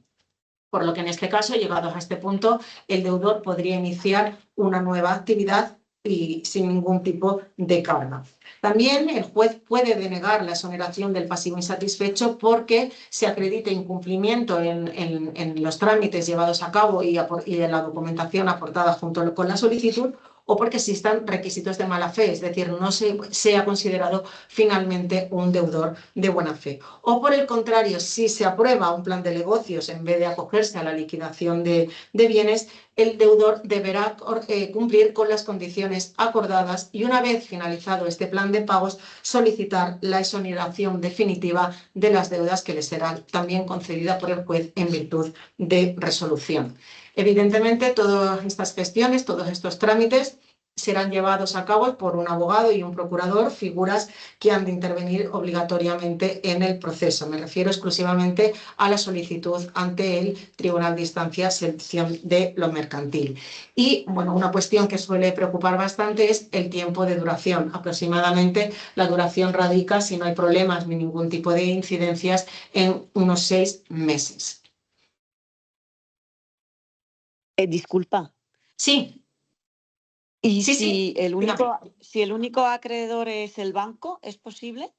Por lo que en este caso, llegados a este punto, el deudor podría iniciar una nueva actividad y sin ningún tipo de carga. También el juez puede denegar la exoneración del pasivo insatisfecho porque se acredite incumplimiento en los trámites llevados a cabo y en la documentación aportada junto con la solicitud, o porque existan requisitos de mala fe, es decir, no sea considerado finalmente un deudor de buena fe. O por el contrario, si se aprueba un plan de negocios en vez de acogerse a la liquidación de bienes, el deudor deberá cumplir con las condiciones acordadas y, una vez finalizado este plan de pagos, solicitar la exoneración definitiva de las deudas que le serán también concedida por el juez en virtud de resolución. Evidentemente, todas estas gestiones, todos estos trámites serán llevados a cabo por un abogado y un procurador, figuras que han de intervenir obligatoriamente en el proceso. Me refiero exclusivamente a la solicitud ante el Tribunal de Instancia, sección de lo mercantil. Y una cuestión que suele preocupar bastante es el tiempo de duración. Aproximadamente la duración radica, si no hay problemas ni ningún tipo de incidencias, en unos 6 meses. Disculpa. Sí. ¿Y Sí, si el único acreedor es el banco, es posible?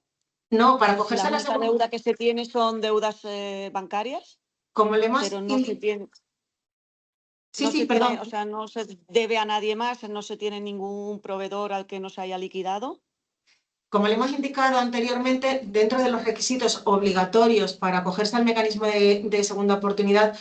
No, para acogerse a la única deuda que se tiene son deudas bancarias. Como le hemos... Pero no se tiene... perdón. O sea, no se debe a nadie más, no se tiene ningún proveedor al que no se haya liquidado. Como le hemos indicado anteriormente, dentro de los requisitos obligatorios para acogerse al mecanismo de segunda oportunidad,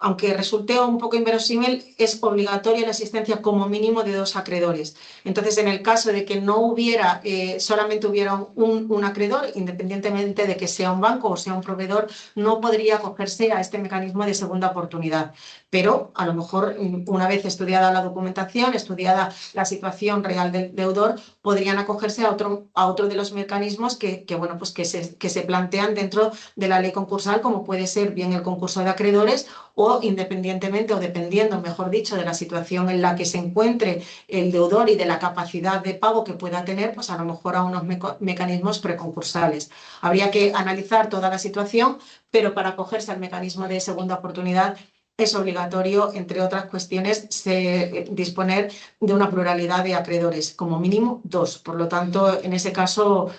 aunque resulte un poco inverosímil, es obligatoria la existencia como mínimo de 2 acreedores. Entonces, en el caso de que no hubiera, solamente hubiera un acreedor, independientemente de que sea un banco o sea un proveedor, no podría acogerse a este mecanismo de segunda oportunidad. Pero a lo mejor, una vez estudiada la documentación, estudiada la situación real del deudor, podrían acogerse a otro de los mecanismos que se plantean dentro de la ley concursal, como puede ser bien el concurso de acreedores o independientemente o dependiendo, mejor dicho, de la situación en la que se encuentre el deudor y de la capacidad de pago que pueda tener, pues a lo mejor a unos mecanismos preconcursales. Habría que analizar toda la situación, pero para acogerse al mecanismo de segunda oportunidad es obligatorio, entre otras cuestiones, disponer de una pluralidad de acreedores, como mínimo 2. Por lo tanto, en ese caso,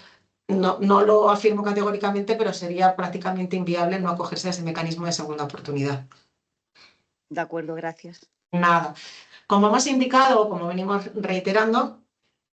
no lo afirmo categóricamente, pero sería prácticamente inviable no acogerse a ese mecanismo de segunda oportunidad. De acuerdo, gracias. Nada. Como hemos indicado, como venimos reiterando,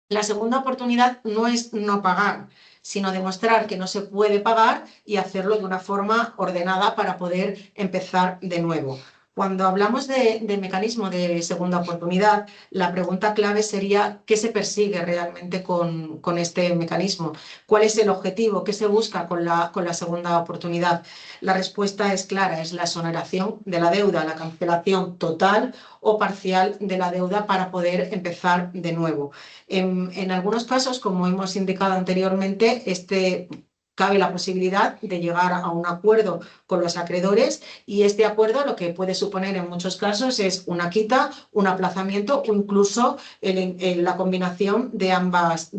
la segunda oportunidad no es no pagar, sino demostrar que no se puede pagar y hacerlo de una forma ordenada para poder empezar de nuevo. Cuando hablamos de mecanismo de segunda oportunidad, la pregunta clave sería ¿qué se persigue realmente con este mecanismo? ¿Cuál es el objetivo? ¿Qué se busca con la segunda oportunidad? La respuesta es clara, es la exoneración de la deuda, la cancelación total o parcial de la deuda para poder empezar de nuevo. En algunos casos, como hemos indicado anteriormente, cabe la posibilidad de llegar a un acuerdo con los acreedores y este acuerdo lo que puede suponer en muchos casos es una quita, un aplazamiento o incluso la combinación de ambas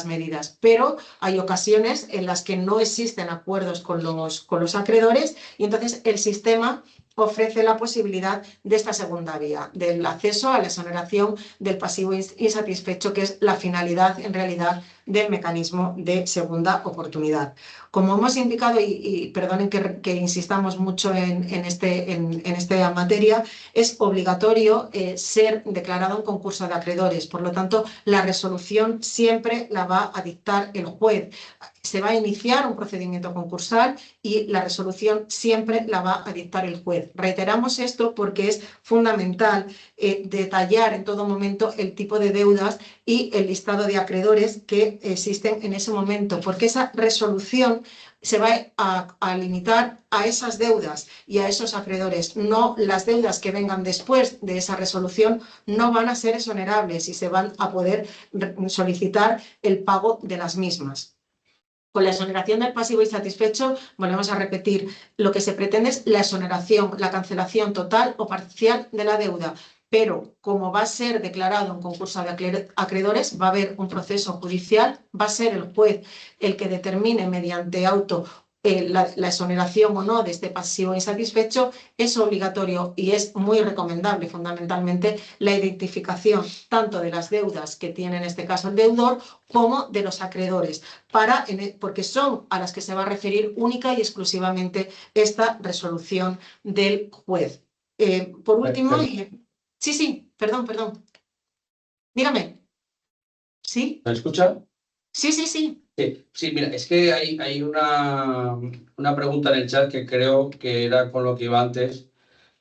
medidas. Pero hay ocasiones en las que no existen acuerdos con los acreedores y entonces el sistema ofrece la posibilidad de esta segunda vía, del acceso a la exoneración del pasivo insatisfecho, que es la finalidad en realidad del mecanismo de segunda oportunidad. Como hemos indicado, y perdonen que insistamos mucho en esta materia, es obligatorio ser declarado un concurso de acreedores. Por lo tanto, la resolución siempre la va a dictar el juez. Se va a iniciar un procedimiento concursal y la resolución siempre la va a dictar el juez. Reiteramos esto porque es fundamental detallar en todo momento el tipo de deudas y el listado de acreedores que existen en ese momento, porque esa resolución se va a limitar a esas deudas y a esos acreedores. No, las deudas que vengan después de esa resolución no van a ser exonerables y se van a poder solicitar el pago de las mismas. Con la exoneración del pasivo insatisfecho, volvemos a repetir, lo que se pretende es la exoneración, la cancelación total o parcial de la deuda, pero como va a ser declarado un concurso de acreedores, va a haber un proceso judicial, va a ser el juez el que determine mediante auto la exoneración o no de este pasivo insatisfecho. Es obligatorio y es muy recomendable fundamentalmente la identificación tanto de las deudas que tiene en este caso el deudor como de los acreedores, porque son a las que se va a referir única y exclusivamente esta resolución del juez. Por último, sí, perdón. Dígame. ¿Sí? ¿Me escucha? Sí. Sí, mira, es que hay una pregunta en el chat que creo que era con lo que iba antes,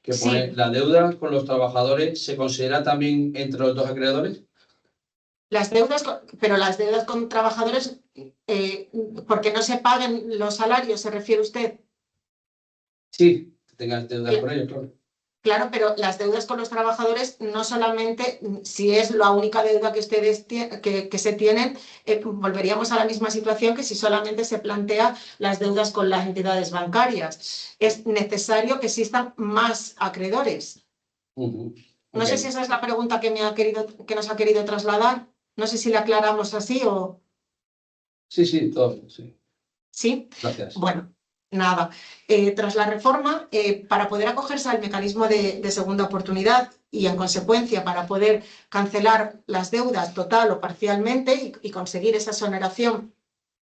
que pone, Sí. ¿la deuda con los trabajadores se considera también entre los dos acreedores? Pero las deudas con trabajadores, porque no se paguen los salarios, ¿se refiere usted? Sí, que tengas deudas con ellos, claro. Claro, pero las deudas con los trabajadores no solamente, si es la única deuda que ustedes que se tienen, volveríamos a la misma situación que si solamente se plantea las deudas con las entidades bancarias. Es necesario que existan más acreedores. No sé si esa es la pregunta que nos ha querido trasladar. No sé si la aclaramos así o... Sí, todo, sí. ¿Sí? Gracias. Bueno, nada. Tras la reforma, para poder acogerse al mecanismo de segunda oportunidad y, en consecuencia, para poder cancelar las deudas total o parcialmente y conseguir esa exoneración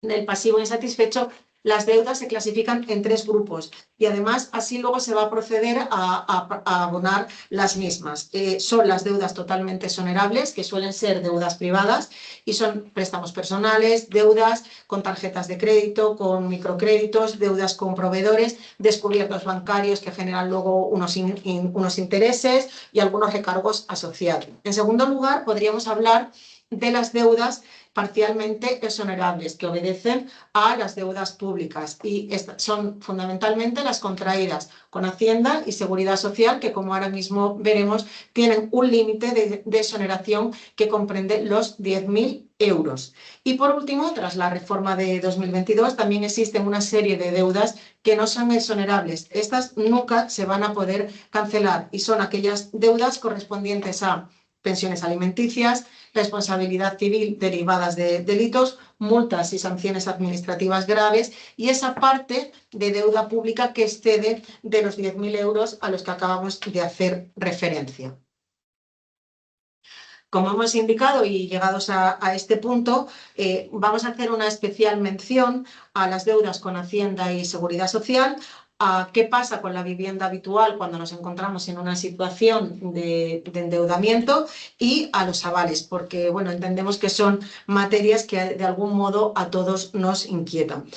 del pasivo insatisfecho, las deudas se clasifican en 3 grupos y además así luego se va a proceder a abonar las mismas. Son las deudas totalmente exonerables, que suelen ser deudas privadas y son préstamos personales, deudas con tarjetas de crédito, con microcréditos, deudas con proveedores, descubiertos bancarios que generan luego unos intereses y algunos recargos asociados. En segundo lugar, podríamos hablar de las deudas parcialmente exonerables, que obedecen a las deudas públicas y son fundamentalmente las contraídas con Hacienda y Seguridad Social, que, como ahora mismo veremos, tienen un límite de exoneración que comprende los 10.000 euros. Y por último, tras la reforma de 2022, también existen una serie de deudas que no son exonerables. Estas nunca se van a poder cancelar y son aquellas deudas correspondientes a pensiones alimenticias, responsabilidad civil derivadas de delitos, multas y sanciones administrativas graves y esa parte de deuda pública que excede de los 10.000 euros a los que acabamos de hacer referencia. Como hemos indicado y llegados a este punto, vamos a hacer una especial mención a las deudas con Hacienda y Seguridad Social, a qué pasa con la vivienda habitual cuando nos encontramos en una situación de endeudamiento y a los avales, porque entendemos que son materias que de algún modo a todos nos inquietan.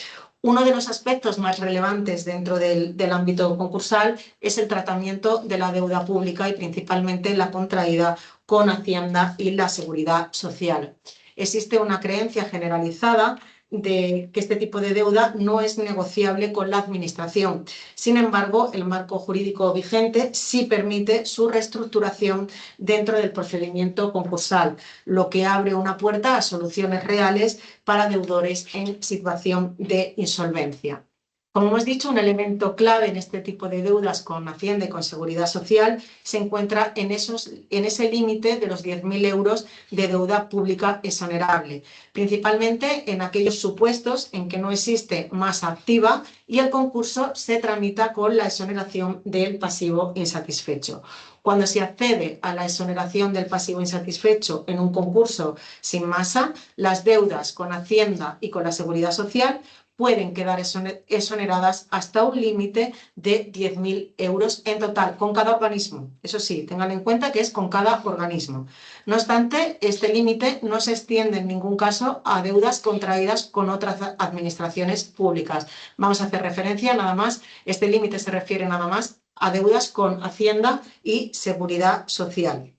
Uno de los aspectos más relevantes dentro del ámbito concursal es el tratamiento de la deuda pública y principalmente la contraída con Hacienda y la Seguridad Social. Existe una creencia generalizada de que este tipo de deuda no es negociable con la Administración. Sin embargo, el marco jurídico vigente sí permite su reestructuración dentro del procedimiento concursal, lo que abre una puerta a soluciones reales para deudores en situación de insolvencia. Como hemos dicho, un elemento clave en este tipo de deudas con Hacienda y con Seguridad Social se encuentra en ese límite de los 10.000 euros de deuda pública exonerable, principalmente en aquellos supuestos en que no existe masa activa y el concurso se tramita con la exoneración del pasivo insatisfecho. Cuando se accede a la exoneración del pasivo insatisfecho en un concurso sin masa, las deudas con Hacienda y con la Seguridad Social pueden quedar exoneradas hasta un límite de 10.000 euros en total, con cada organismo. Eso sí, tengan en cuenta que es con cada organismo. No obstante, este límite no se extiende en ningún caso a deudas contraídas con otras administraciones públicas. Vamos a hacer referencia nada más, este límite se refiere nada más a deudas con Hacienda y Seguridad Social.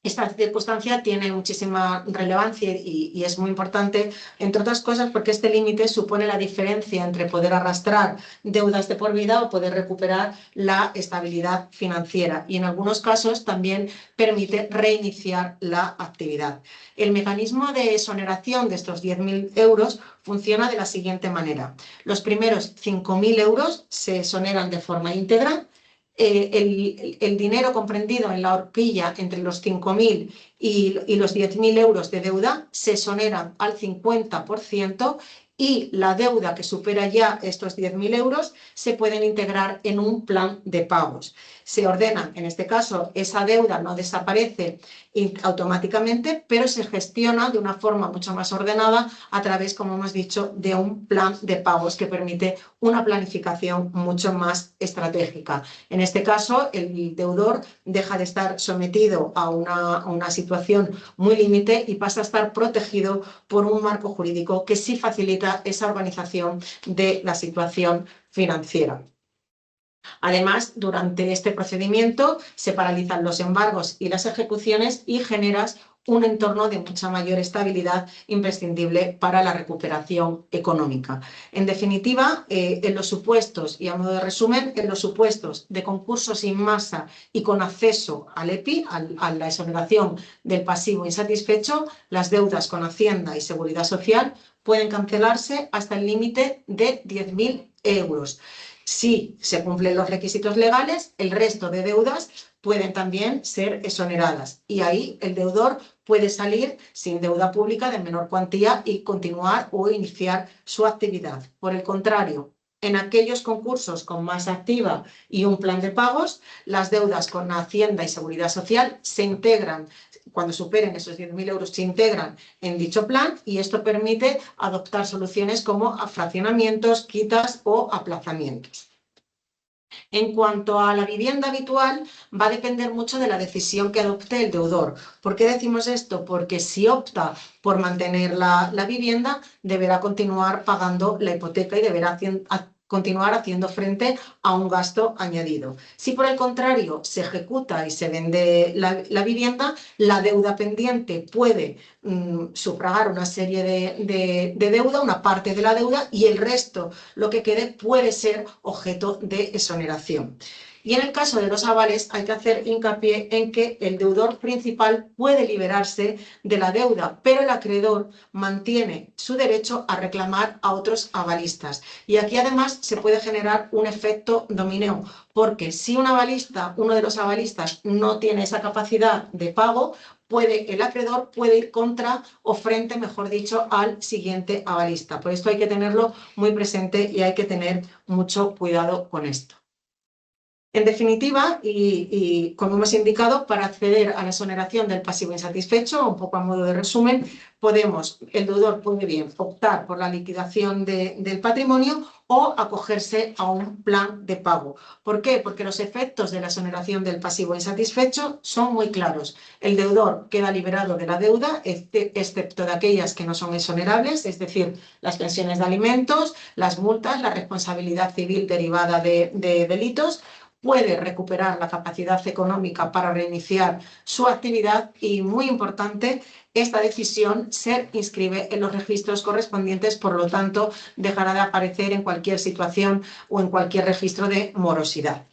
Esta circunstancia tiene muchísima relevancia y es muy importante, entre otras cosas, porque este límite supone la diferencia entre poder arrastrar deudas de por vida o poder recuperar la estabilidad financiera y en algunos casos también permite reiniciar la actividad. El mecanismo de exoneración de estos 10.000 euros funciona de la siguiente manera. Los primeros 5.000 euros se exoneran de forma íntegra. El dinero comprendido en la horquilla entre los 5.000 y los 10.000 euros de deuda se exoneran al 50% y la deuda que supera ya estos 10.000 euros se pueden integrar en un plan de pagos. Se ordena, en este caso, esa deuda no desaparece automáticamente, pero se gestiona de una forma mucho más ordenada a través, como hemos dicho, de un plan de pagos que permite una planificación mucho más estratégica. En este caso, el deudor deja de estar sometido a una situación muy límite y pasa a estar protegido por un marco jurídico que sí facilita esa organización de la situación financiera. Además, durante este procedimiento se paralizan los embargos y las ejecuciones y generas un entorno de mucha mayor estabilidad imprescindible para la recuperación económica. En definitiva, en los supuestos, y a modo de resumen, en los supuestos de concursos sin masa y con acceso al EPI, a la exoneración del pasivo insatisfecho, las deudas con Hacienda y Seguridad Social pueden cancelarse hasta el límite de 10.000 euros. Si se cumplen los requisitos legales, el resto de deudas pueden también ser exoneradas y ahí el deudor puede salir sin deuda pública de menor cuantía y continuar o iniciar su actividad. Por el contrario, en aquellos concursos con masa activa y un plan de pagos, las deudas con Hacienda y Seguridad Social se integran, cuando superen esos 10.000 euros, se integran en dicho plan y esto permite adoptar soluciones como fraccionamientos, quitas o aplazamientos. En cuanto a la vivienda habitual, va a depender mucho de la decisión que adopte el deudor. ¿Por qué decimos esto? Porque si opta por mantener la vivienda, deberá continuar pagando la hipoteca y deberá continuar haciendo frente a un gasto añadido. Si por el contrario se ejecuta y se vende la vivienda, la deuda pendiente puede sufragar una serie de deuda, una parte de la deuda, y el resto, lo que quede, puede ser objeto de exoneración. Y en el caso de los avales hay que hacer hincapié en que el deudor principal puede liberarse de la deuda, pero el acreedor mantiene su derecho a reclamar a otros avalistas. Y aquí además se puede generar un efecto dominó, porque si uno de los avalistas no tiene esa capacidad de pago, el acreedor puede ir contra o frente, mejor dicho, al siguiente avalista. Por esto hay que tenerlo muy presente y hay que tener mucho cuidado con esto. En definitiva, y como hemos indicado, para acceder a la exoneración del pasivo insatisfecho, un poco a modo de resumen, el deudor puede bien optar por la liquidación del patrimonio o acogerse a un plan de pago. ¿Por qué? Porque los efectos de la exoneración del pasivo insatisfecho son muy claros. El deudor queda liberado de la deuda, excepto de aquellas que no son exonerables, es decir, las pensiones de alimentos, las multas, la responsabilidad civil derivada de delitos. Puede recuperar la capacidad económica para reiniciar su actividad y, muy importante, esta decisión se inscribe en los registros correspondientes, por lo tanto, dejará de aparecer en cualquier situación o en cualquier registro de morosidad.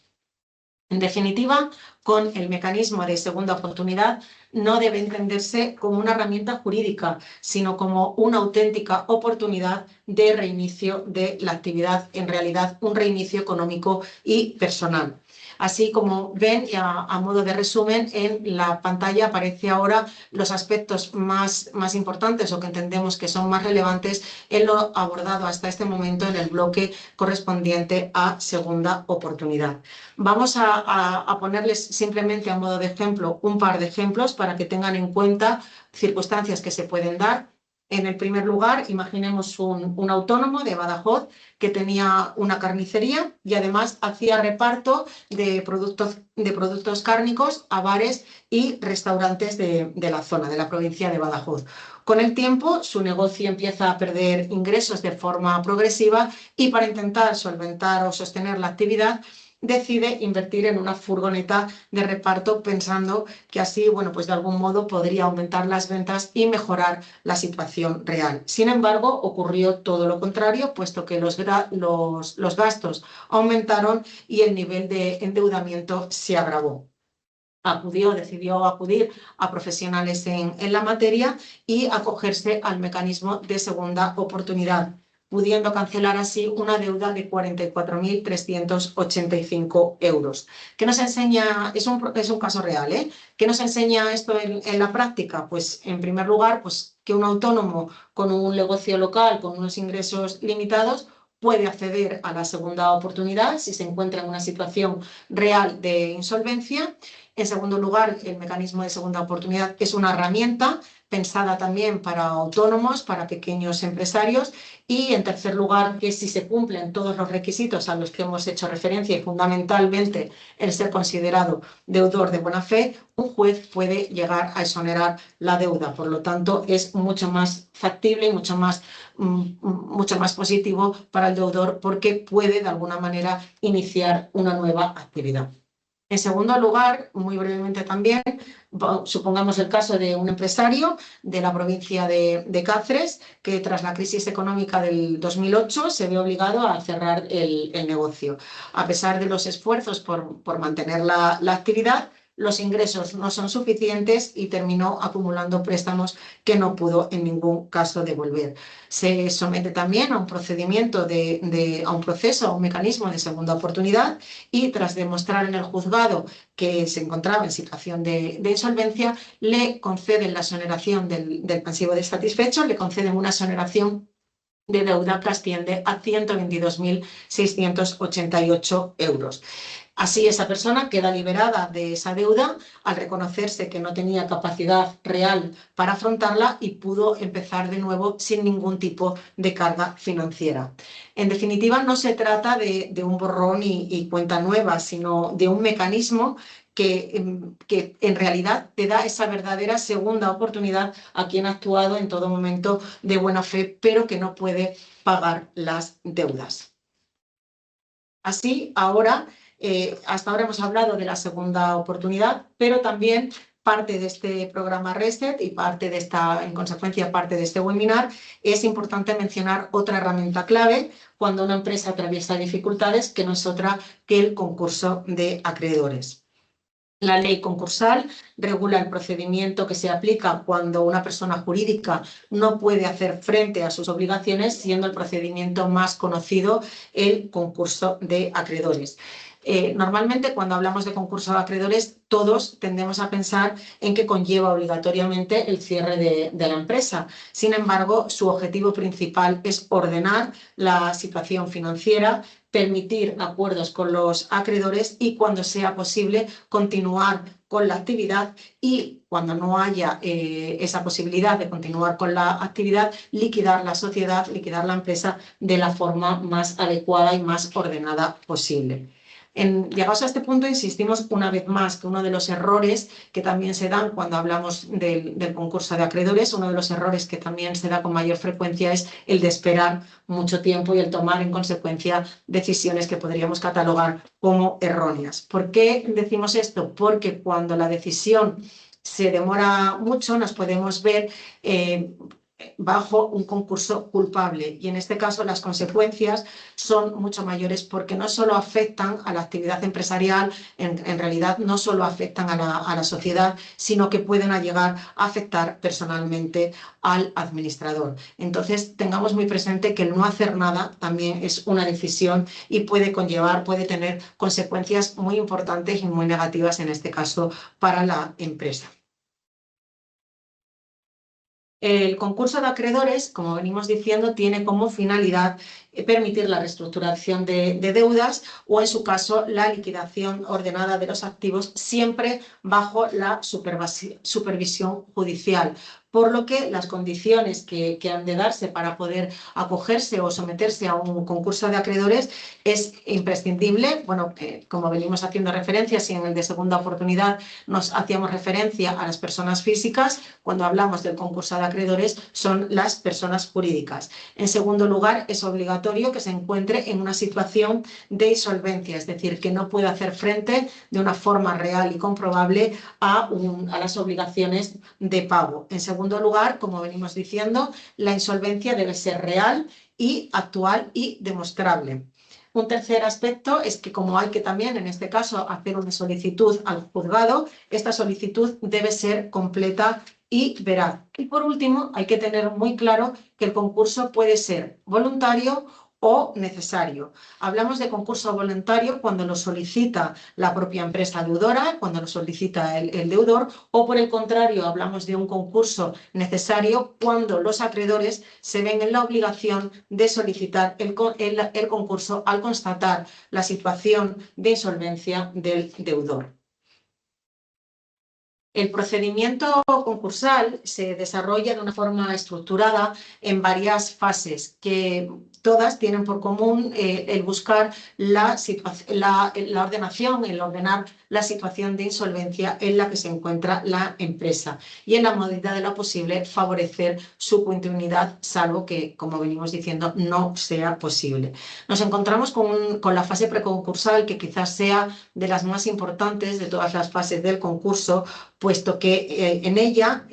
En definitiva, con el mecanismo de segunda oportunidad no debe entenderse como una herramienta jurídica, sino como una auténtica oportunidad de reinicio de la actividad, en realidad un reinicio económico y personal. Así como ven, a modo de resumen, en la pantalla aparece ahora los aspectos más importantes o que entendemos que son más relevantes en lo abordado hasta este momento en el bloque correspondiente a segunda oportunidad. Vamos a ponerles simplemente a modo de ejemplo un par de ejemplos para que tengan en cuenta circunstancias que se pueden dar. En el primer lugar, imaginemos un autónomo de Badajoz que tenía una carnicería y además hacía reparto de productos cárnicos a bares y restaurantes de la zona, de la provincia de Badajoz. Con el tiempo, su negocio empieza a perder ingresos de forma progresiva y para intentar solventar o sostener la actividad, decide invertir en una furgoneta de reparto pensando que así, bueno, pues de algún modo podría aumentar las ventas y mejorar la situación real. Sin embargo, ocurrió todo lo contrario, puesto que los gastos aumentaron y el nivel de endeudamiento se agravó. Decidió acudir a profesionales en la materia y acogerse al mecanismo de segunda oportunidad, pudiendo cancelar así una deuda de 44.385 euros. ¿Qué nos enseña? Es un caso real, ¿eh? ¿Qué nos enseña esto en la práctica? Pues, en primer lugar, pues, que un autónomo con un negocio local, con unos ingresos limitados, puede acceder a la segunda oportunidad si se encuentra en una situación real de insolvencia. En segundo lugar, el mecanismo de segunda oportunidad es una herramienta pensada también para autónomos, para pequeños empresarios. Y en tercer lugar, que si se cumplen todos los requisitos a los que hemos hecho referencia y fundamentalmente el ser considerado deudor de buena fe, un juez puede llegar a exonerar la deuda. Por lo tanto, es mucho más factible y mucho más positivo para el deudor porque puede de alguna manera iniciar una nueva actividad. En segundo lugar, muy brevemente también, supongamos el caso de un empresario de la provincia de Cáceres que tras la crisis económica del 2008 se ve obligado a cerrar el negocio. A pesar de los esfuerzos por mantener la actividad, los ingresos no son suficientes y terminó acumulando préstamos que no pudo en ningún caso devolver. Se somete también a un procedimiento, a un proceso, a un mecanismo de segunda oportunidad y tras demostrar en el juzgado que se encontraba en situación de insolvencia, le conceden la exoneración del pasivo insatisfecho, le conceden una exoneración de deuda que asciende a 122.688 euros. Así, esa persona queda liberada de esa deuda al reconocerse que no tenía capacidad real para afrontarla y pudo empezar de nuevo sin ningún tipo de carga financiera. En definitiva, no se trata de un borrón y cuenta nueva, sino de un mecanismo que en realidad te da esa verdadera segunda oportunidad a quien ha actuado en todo momento de buena fe, pero que no puede pagar las deudas. Así, hasta ahora hemos hablado de la segunda oportunidad, pero también parte de este programa Reset y en consecuencia, parte de este webinar, es importante mencionar otra herramienta clave cuando una empresa atraviesa dificultades, que no es otra que el concurso de acreedores. La ley concursal regula el procedimiento que se aplica cuando una persona jurídica no puede hacer frente a sus obligaciones, siendo el procedimiento más conocido el concurso de acreedores. Normalmente, cuando hablamos de concurso de acreedores, todos tendemos a pensar en que conlleva obligatoriamente el cierre de la empresa. Sin embargo, su objetivo principal es ordenar la situación financiera, permitir acuerdos con los acreedores y, cuando sea posible, continuar con la actividad, y cuando no haya esa posibilidad de continuar con la actividad, liquidar la sociedad, liquidar la empresa de la forma más adecuada y más ordenada posible. Llegados a este punto, insistimos una vez más que uno de los errores que también se dan cuando hablamos del concurso de acreedores, uno de los errores que también se da con mayor frecuencia es el de esperar mucho tiempo y el tomar en consecuencia decisiones que podríamos catalogar como erróneas. ¿Por qué decimos esto? Porque cuando la decisión se demora mucho, nos podemos ver bajo un concurso culpable, y en este caso las consecuencias son mucho mayores, porque no solo afectan a la actividad empresarial, en realidad no solo afectan a la sociedad, sino que pueden llegar a afectar personalmente al administrador. Entonces, tengamos muy presente que el no hacer nada también es una decisión y puede tener consecuencias muy importantes y muy negativas, en este caso para la empresa. El concurso de acreedores, como venimos diciendo, tiene como finalidad permitir la reestructuración de deudas, o, en su caso, la liquidación ordenada de los activos, siempre bajo la supervisión judicial. Por lo que las condiciones que han de darse para poder acogerse o someterse a un concurso de acreedores es imprescindible. Bueno, como venimos haciendo referencia, si en el de segunda oportunidad nos hacíamos referencia a las personas físicas, cuando hablamos del concurso de acreedores son las personas jurídicas. En segundo lugar, es obligatorio que se encuentre en una situación de insolvencia, es decir, que no pueda hacer frente de una forma real y comprobable a las obligaciones de pago. En segundo lugar, como venimos diciendo, la insolvencia debe ser real y actual y demostrable. Un tercer aspecto es que, como hay que también, en este caso, hacer una solicitud al juzgado, esta solicitud debe ser completa y veraz. Y, por último, hay que tener muy claro que el concurso puede ser voluntario o necesario. Hablamos de concurso voluntario cuando lo solicita la propia empresa deudora, cuando lo solicita el deudor, o, por el contrario, hablamos de un concurso necesario cuando los acreedores se ven en la obligación de solicitar el concurso al constatar la situación de insolvencia del deudor. El procedimiento concursal se desarrolla de una forma estructurada en varias fases, que todas tienen por común el buscar la ordenación, el ordenar la situación de insolvencia en la que se encuentra la empresa, y, en la medida de lo posible, favorecer su continuidad, salvo que, como venimos diciendo, no sea posible. Nos encontramos con la fase preconcursal, que quizás sea de las más importantes de todas las fases del concurso, puesto que en ella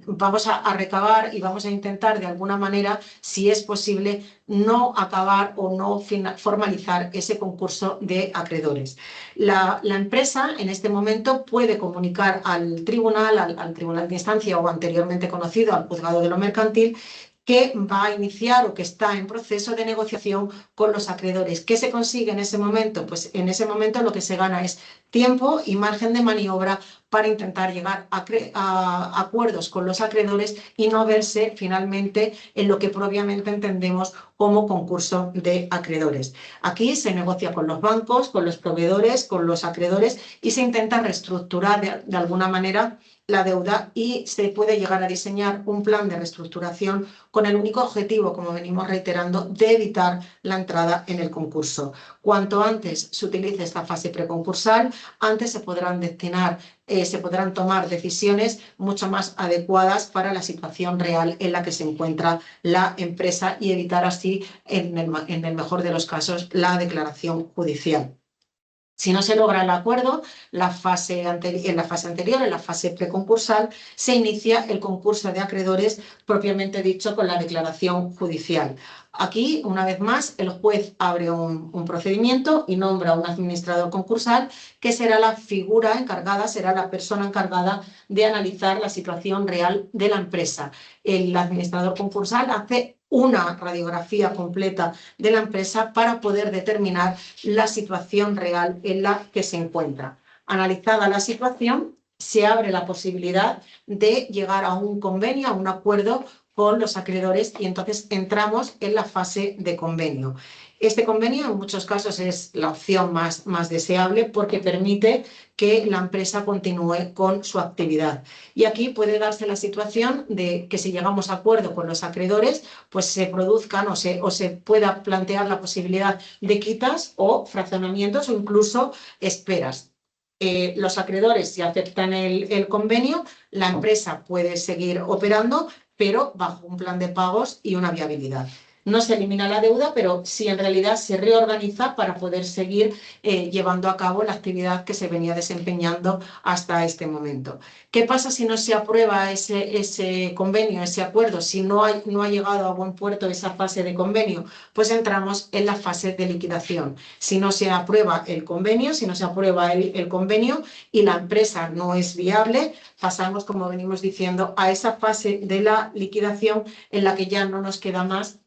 vamos a recabar y vamos a intentar, de alguna manera, si es posible, no acabar o no formalizar ese concurso de acreedores. La empresa, en este momento, puede comunicar al tribunal, al tribunal de instancia, o anteriormente conocido al juzgado de lo mercantil, que va a iniciar o que está en proceso de negociación con los acreedores. ¿Qué se consigue en ese momento? Pues en ese momento lo que se gana es tiempo y margen de maniobra para intentar llegar a acuerdos con los acreedores y no verse finalmente en lo que propiamente entendemos como concurso de acreedores. Aquí se negocia con los bancos, con los proveedores, con los acreedores, y se intenta reestructurar de alguna manera la deuda, y se puede llegar a diseñar un plan de reestructuración con el único objetivo, como venimos reiterando, de evitar la entrada en el concurso. Cuanto antes se utilice esta fase preconcursal, antes se podrán tomar decisiones mucho más adecuadas para la situación real en la que se encuentra la empresa, y evitar así, en el mejor de los casos, la declaración judicial. Si no se logra el acuerdo, en la fase anterior, en la fase preconcursal, se inicia el concurso de acreedores propiamente dicho, con la declaración judicial. Aquí, una vez más, el juez abre un procedimiento y nombra un administrador concursal, que será la figura encargada, será la persona encargada de analizar la situación real de la empresa. El administrador concursal hace una radiografía completa de la empresa para poder determinar la situación real en la que se encuentra. Analizada la situación, se abre la posibilidad de llegar a un convenio, a un acuerdo con los acreedores y entonces entramos en la fase de convenio. Este convenio en muchos casos es la opción más deseable porque permite que la empresa continúe con su actividad. Y aquí puede darse la situación de que si llegamos a acuerdo con los acreedores, pues se produzcan o se pueda plantear la posibilidad de quitas o fraccionamientos o incluso esperas. Los acreedores, si aceptan el convenio, la empresa puede seguir operando, pero bajo un plan de pagos y una viabilidad. No se elimina la deuda, pero sí en realidad se reorganiza para poder seguir llevando a cabo la actividad que se venía desempeñando hasta este momento. ¿Qué pasa si no se aprueba ese convenio, ese acuerdo? Si no ha llegado a buen puerto esa fase de convenio, pues entramos en la fase de liquidación. Si no se aprueba el convenio, si no se aprueba el convenio y la empresa no es viable, pasamos, como venimos diciendo, a esa fase de la liquidación en la que ya no nos queda más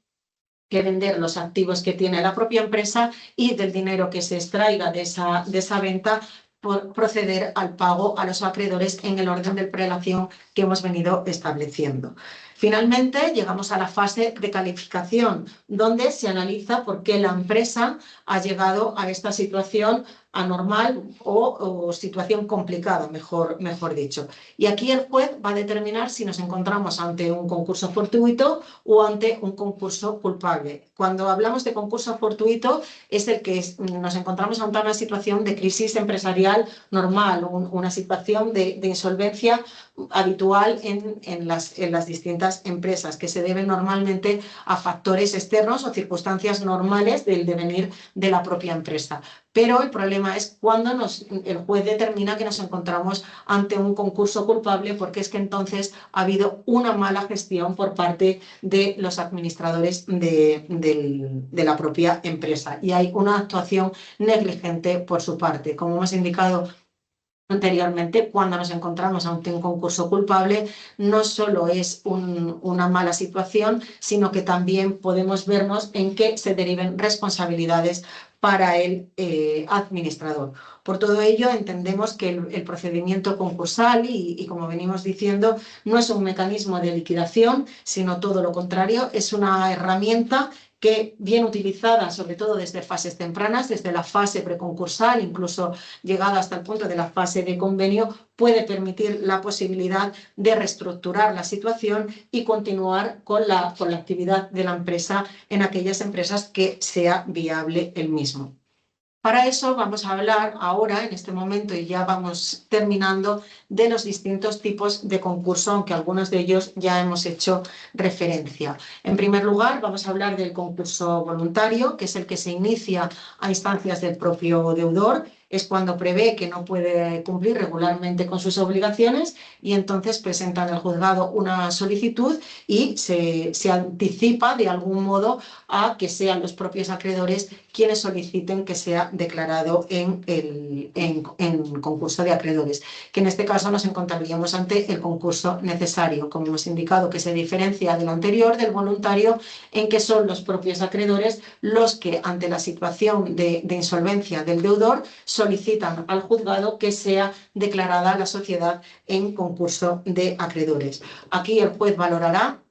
que vender los activos que tiene la propia empresa y del dinero que se extraiga de esa venta proceder al pago a los acreedores en el orden de prelación que hemos venido estableciendo. Finalmente, llegamos a la fase de calificación, donde se analiza por qué la empresa ha llegado a esta situación anormal o situación complicada, mejor dicho. Y aquí el juez va a determinar si nos encontramos ante un concurso fortuito o ante un concurso culpable. Cuando hablamos de concurso fortuito es el que nos encontramos ante una situación de crisis empresarial normal, una situación de insolvencia habitual en las distintas empresas, que se debe normalmente a factores externos o circunstancias normales del devenir de la propia empresa. Pero el problema es cuando el juez determina que nos encontramos ante un concurso culpable, porque es que entonces ha habido una mala gestión por parte de los administradores de la propia empresa y hay una actuación negligente por su parte. Como hemos indicado anteriormente, cuando nos encontramos ante un concurso culpable, no solo es una mala situación, sino que también podemos vernos en que se deriven responsabilidades para el administrador. Por todo ello, entendemos que el procedimiento concursal, y como venimos diciendo, no es un mecanismo de liquidación, sino todo lo contrario, es una herramienta que bien utilizada, sobre todo desde fases tempranas, desde la fase preconcursal, incluso llegada hasta el punto de la fase de convenio, puede permitir la posibilidad de reestructurar la situación y continuar con la actividad de la empresa en aquellas empresas que sea viable el mismo. Para eso vamos a hablar ahora, en este momento, y ya vamos terminando, de los distintos tipos de concurso, aunque algunos de ellos ya hemos hecho referencia. En primer lugar, vamos a hablar del concurso voluntario, que es el que se inicia a instancias del propio deudor. Es cuando prevé que no puede cumplir regularmente con sus obligaciones y entonces presenta en el juzgado una solicitud y se anticipa de algún modo a que sean los propios acreedores quienes soliciten que sea declarado en concurso de acreedores, que en este caso nos encontraríamos ante el concurso necesario, como hemos indicado, que se diferencia del anterior, del voluntario, en que son los propios acreedores los que, ante la situación de insolvencia del deudor, solicitan al juzgado que sea declarada la sociedad en concurso de acreedores. Aquí el juez valorará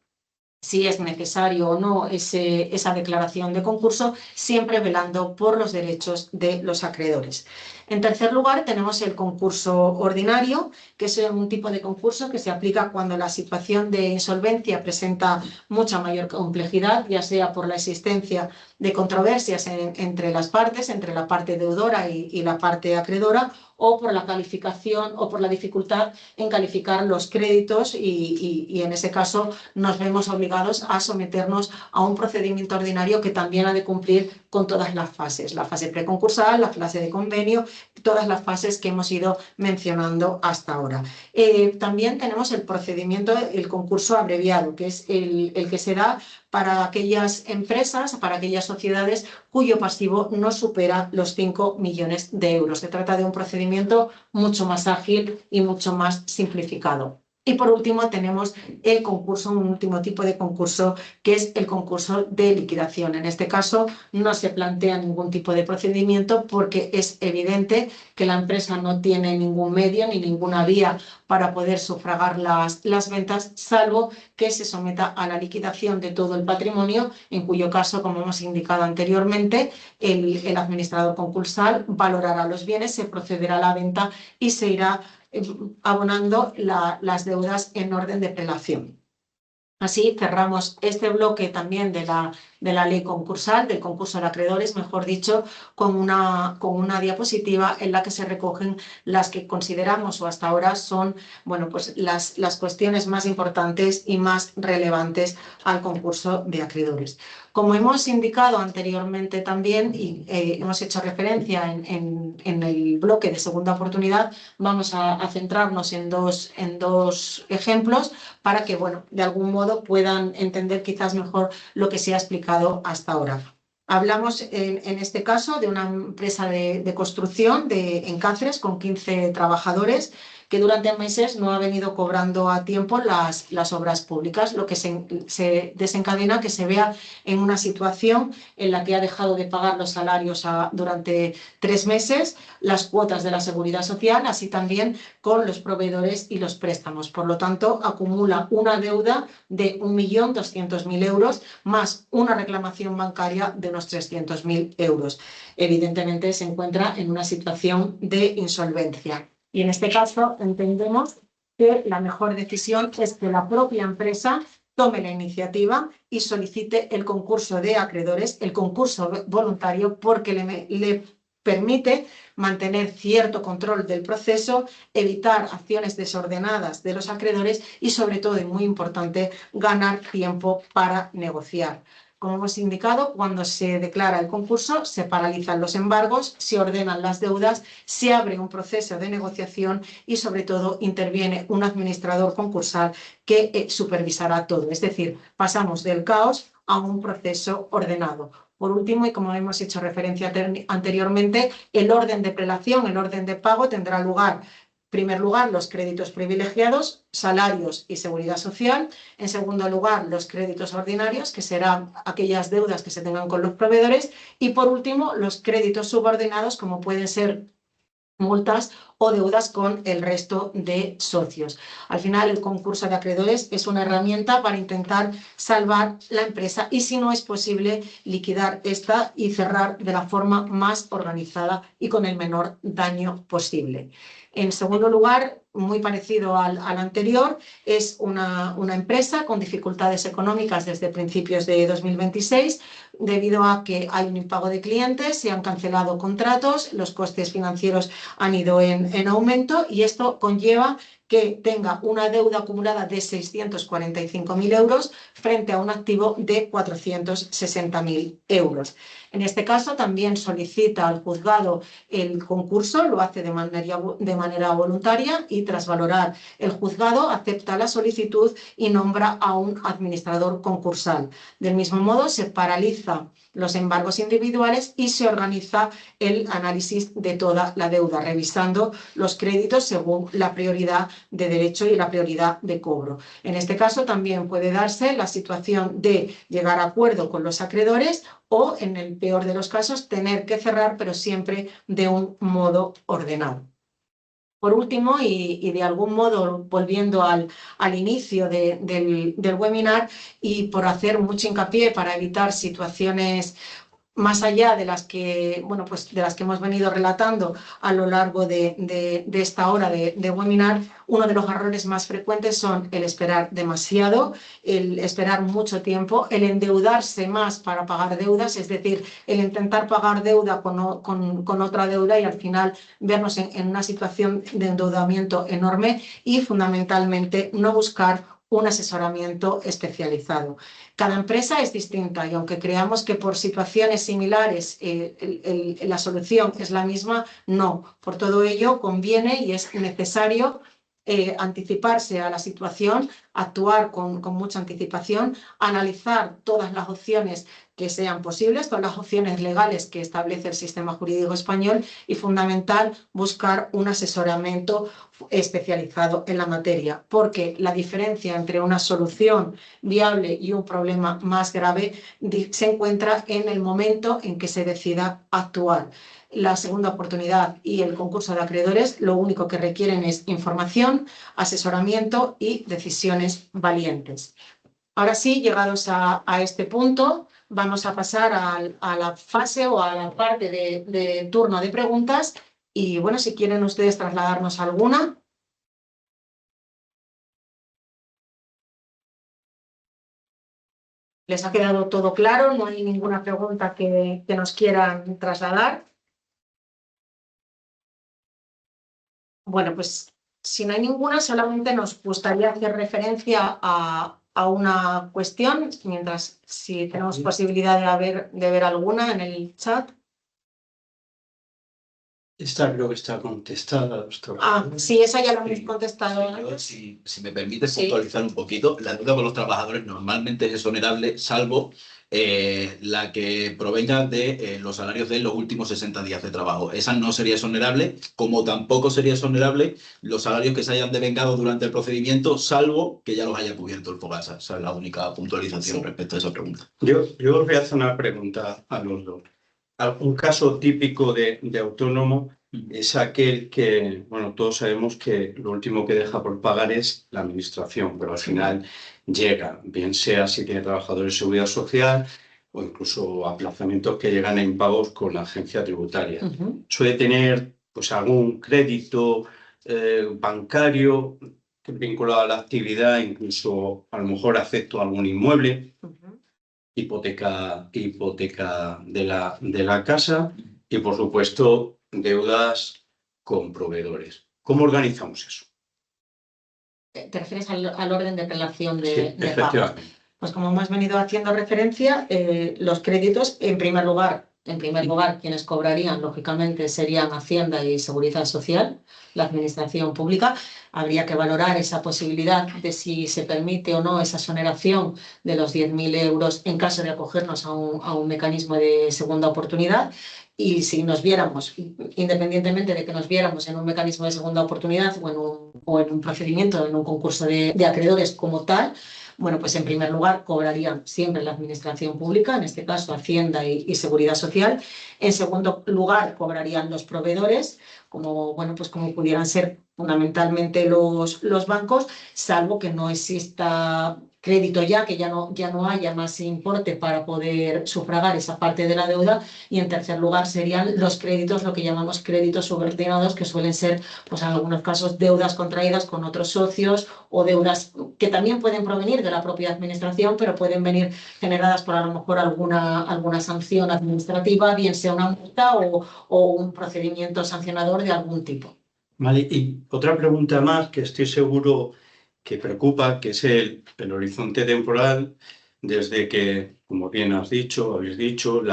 si es necesario o no esa declaración de concurso, siempre velando por los derechos de los acreedores. En tercer lugar, tenemos el concurso ordinario, que es un tipo de concurso que se aplica cuando la situación de insolvencia presenta mucha mayor complejidad, ya sea por la existencia de controversias entre las partes, entre la parte deudora y la parte acreedora, o por la calificación o por la dificultad en calificar los créditos y en ese caso nos vemos obligados a someternos a un procedimiento ordinario que también ha de cumplir con todas las fases, la fase preconcursal, la fase de convenio, todas las fases que hemos ido mencionando hasta ahora. También tenemos el procedimiento, el concurso abreviado, que es el que se da para aquellas empresas, para aquellas sociedades cuyo pasivo no supera los 5 millones de euros. Se trata de un procedimiento mucho más ágil y mucho más simplificado. Y por último tenemos el concurso, un último tipo de concurso, que es el concurso de liquidación. En este caso no se plantea ningún tipo de procedimiento porque es evidente que la empresa no tiene ningún medio ni ninguna vía para poder sufragar las ventas, salvo que se someta a la liquidación de todo el patrimonio, en cuyo caso, como hemos indicado anteriormente, el administrador concursal valorará los bienes, se procederá a la venta y se irá abonando las deudas en orden de prelación. Así cerramos este bloque también de la ley concursal, del concurso de acreedores, mejor dicho, con una diapositiva en la que se recogen las que consideramos o hasta ahora son, bueno, pues las cuestiones más importantes y más relevantes al concurso de acreedores. Como hemos indicado anteriormente también y hemos hecho referencia en el bloque de segunda oportunidad, vamos a centrarnos en dos ejemplos para que, bueno, de algún modo puedan entender quizás mejor lo que se ha explicado hasta ahora. Hablamos en este caso de una empresa de construcción en Cáceres con 15 trabajadores que durante meses no ha venido cobrando a tiempo las obras públicas, lo que se desencadena que se vea en una situación en la que ha dejado de pagar los salarios durante 3 meses, las cuotas de la Seguridad Social, así también con los proveedores y los préstamos. Por lo tanto, acumula una deuda de 1.200.000 euros más una reclamación bancaria de unos 300.000 euros. Evidentemente se encuentra en una situación de insolvencia. Y en este caso entendemos que la mejor decisión es que la propia empresa tome la iniciativa y solicite el concurso de acreedores, el concurso voluntario, porque le permite mantener cierto control del proceso, evitar acciones desordenadas de los acreedores y, sobre todo, y muy importante, ganar tiempo para negociar. Como hemos indicado, cuando se declara el concurso, se paralizan los embargos, se ordenan las deudas, se abre un proceso de negociación y, sobre todo, interviene un administrador concursal que supervisará todo. Es decir, pasamos del caos a un proceso ordenado. Por último, y como hemos hecho referencia anteriormente, el orden de prelación, el orden de pago tendrá lugar. En primer lugar, los créditos privilegiados, salarios y seguridad social. En segundo lugar, los créditos ordinarios, que serán aquellas deudas que se tengan con los proveedores. Y por último, los créditos subordinados, como pueden ser multas o deudas con el resto de socios. Al final, el concurso de acreedores es una herramienta para intentar salvar la empresa y, si no es posible, liquidar esta y cerrar de la forma más organizada y con el menor daño posible. En segundo lugar, muy parecido al anterior, es una empresa con dificultades económicas desde principios de 2026, debido a que hay un impago de clientes, se han cancelado contratos, los costes financieros han ido en aumento y esto conlleva que tenga una deuda acumulada de 645.000 euros frente a un activo de 460.000 euros. En este caso también solicita al juzgado el concurso, lo hace de manera voluntaria y tras valorar el juzgado acepta la solicitud y nombra a un administrador concursal. Del mismo modo se paraliza los embargos individuales y se organiza el análisis de toda la deuda, revisando los créditos según la prioridad de derecho y la prioridad de cobro. En este caso también puede darse la situación de llegar a acuerdo con los acreedores o, en el peor de los casos, tener que cerrar, pero siempre de un modo ordenado. Por último, y de algún modo volviendo al inicio del webinar y por hacer mucho hincapié para evitar situaciones más allá de las que, bueno, pues de las que hemos venido relatando a lo largo de esta hora de webinar, uno de los errores más frecuentes son el esperar demasiado, el esperar mucho tiempo, el endeudarse más para pagar deudas, es decir, el intentar pagar deuda con otra deuda y al final vernos en una situación de endeudamiento enorme y, fundamentalmente, no buscar un asesoramiento especializado. Cada empresa es distinta y aunque creamos que por situaciones similares la solución es la misma, no. Por todo ello conviene y es necesario anticiparse a la situación, actuar con mucha anticipación, analizar todas las opciones que sean posibles, todas las opciones legales que establece el sistema jurídico español y, fundamental, buscar un asesoramiento especializado en la materia, porque la diferencia entre una solución viable y un problema más grave se encuentra en el momento en que se decida actuar. La segunda oportunidad y el concurso de acreedores lo único que requieren es información, asesoramiento y decisiones valientes. Ahora sí, llegados a este punto, vamos a pasar a la fase o a la parte de turno de preguntas y, bueno, si quieren ustedes trasladarnos alguna. ¿Les ha quedado todo claro? ¿No hay ninguna pregunta que nos quieran trasladar? Bueno, pues si no hay ninguna, solamente nos gustaría hacer referencia a una cuestión, mientras si tenemos posibilidad de ver alguna en el chat. Esta creo que está contestada, doctor. Sí, esa ya la hemos Sí. contestado Yo, antes. si me permite Sí. puntualizar un poquito, la deuda con los trabajadores normalmente es exonerable, salvo la que provenga de los salarios de los últimos 60 días de trabajo. Esa no sería exonerable, como tampoco sería exonerable los salarios que se hayan devengado durante el procedimiento, salvo que ya los haya cubierto el FOGASA. Esa es la única puntualización Sí. respecto a esa pregunta. Yo os voy a hacer una pregunta a los dos. Un caso típico de autónomo es aquel que, bueno, todos sabemos que lo último que deja por pagar es la administración, pero al final llega, bien sea si tiene trabajadores de seguridad social o incluso aplazamientos que llegan a impagos con la agencia tributaria. Suele tener pues algún crédito bancario vinculado a la actividad, incluso a lo mejor afecto a algún inmueble. Hipoteca de la casa y, por supuesto, deudas con proveedores. ¿Cómo organizamos eso? ¿Te refieres al orden de relación Sí, de pagos? efectivamente. Pues como hemos venido haciendo referencia, los créditos, en primer lugar, quienes cobrarían, lógicamente, serían Hacienda y Seguridad Social, la administración pública. Habría que valorar esa posibilidad de si se permite o no esa exoneración de los 10.000 euros en caso de acogernos a un mecanismo de segunda oportunidad. Y si nos viéramos, independientemente de que nos viéramos en un mecanismo de segunda oportunidad o en un procedimiento, en un concurso de acreedores como tal, bueno, pues en primer lugar cobrarían siempre la administración pública, en este caso Hacienda y Seguridad Social. En segundo lugar cobrarían los proveedores, como pudieran ser fundamentalmente los bancos, salvo que no exista crédito que ya no haya más importe para poder sufragar esa parte de la deuda. Y en tercer lugar serían los créditos, lo que llamamos créditos subordinados, que suelen ser, pues en algunos casos, deudas contraídas con otros socios o deudas que también pueden provenir de la propia administración, pero pueden venir generadas por a lo mejor alguna sanción administrativa, bien sea una multa o un procedimiento sancionador de algún tipo. Vale, y otra pregunta más que estoy seguro que preocupa, que es el horizonte temporal desde que, como bien habéis dicho,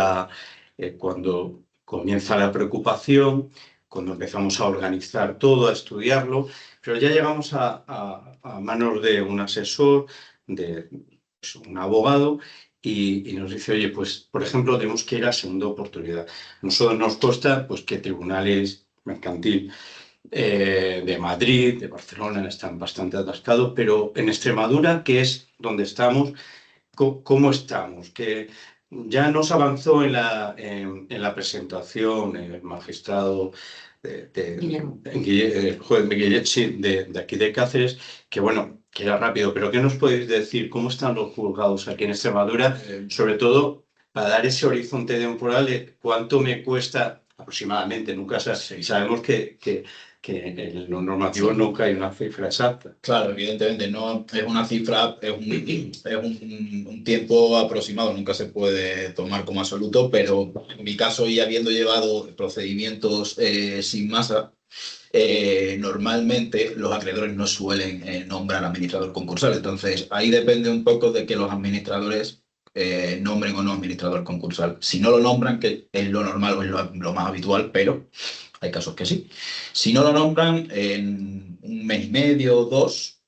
cuando comienza la preocupación, cuando empezamos a organizar todo, a estudiarlo, pero ya llegamos a manos de un asesor, de un abogado, y nos dice, oye, pues, por ejemplo, tenemos que ir a segunda oportunidad. Nosotros nos consta pues, que tribunales mercantil de Madrid, de Barcelona, están bastante atascados, pero en Extremadura, que es donde estamos, ¿cómo estamos? Que ya nos avanzó en la presentación el magistrado el juez Miguel de aquí de Cáceres, que bueno, que era rápido, pero ¿qué nos podéis decir? ¿Cómo están los juzgados aquí en Extremadura? Sobre todo, para dar ese horizonte temporal de cuánto me cuesta aproximadamente, nunca sabemos que en lo normativo nunca hay una cifra exacta. Claro, evidentemente no es una cifra, es un tiempo aproximado, nunca se puede tomar como absoluto, pero en mi caso, y habiendo llevado procedimientos sin masa, normalmente los acreedores no suelen nombrar administrador concursal. Entonces, ahí depende un poco de que los administradores nombren o no administrador concursal. Si no lo nombran, que es lo normal o es lo más habitual, pero hay casos que sí. Si no lo nombran, en un mes y medio o 2,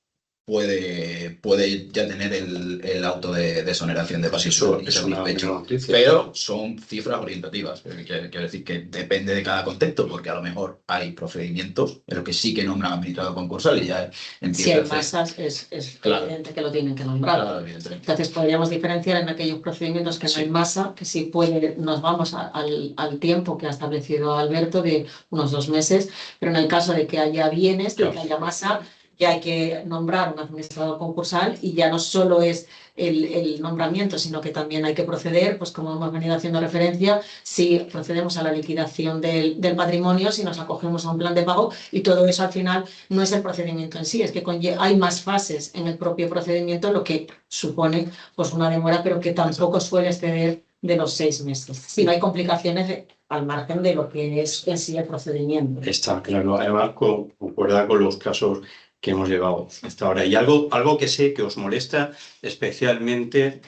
puede ya tener el auto de exoneración de pasivo Eso y es una satisfecho. buena noticia. Pero son cifras orientativas. Quiero decir que depende de cada contexto, porque a lo mejor hay procedimientos en los que sí que nombran administrador concursal y ya Si empieza hay a hacer... masas, es Claro. evidente que lo tienen que nombrar. Claro, evidentemente. Entonces podríamos diferenciar en aquellos procedimientos que no Sí. hay masa, que sí nos vamos al tiempo que ha establecido Alberto de unos 2 meses, pero en el caso de que haya bienes, de Claro. que haya masa, ya hay que nombrar un administrador concursal y ya no solo es el nombramiento, sino que también hay que proceder, pues como hemos venido haciendo referencia, si procedemos a la liquidación del patrimonio, si nos acogemos a un plan de pago, y todo eso al final no es el procedimiento en sí, es que hay más fases en el propio procedimiento, lo que supone pues una demora, pero que tampoco suele exceder de los 6 meses. Si no hay complicaciones al margen de lo que es en sí el procedimiento. Está claro, además concuerda con los casos que hemos llevado hasta ahora. Y algo que sé que os molesta especialmente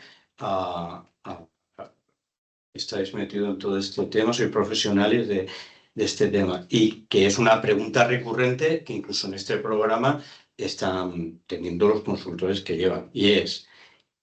estáis metidos en todo este tema, sois profesionales de este tema, y que es una pregunta recurrente que incluso en este programa están teniendo los consultores que llevan, y es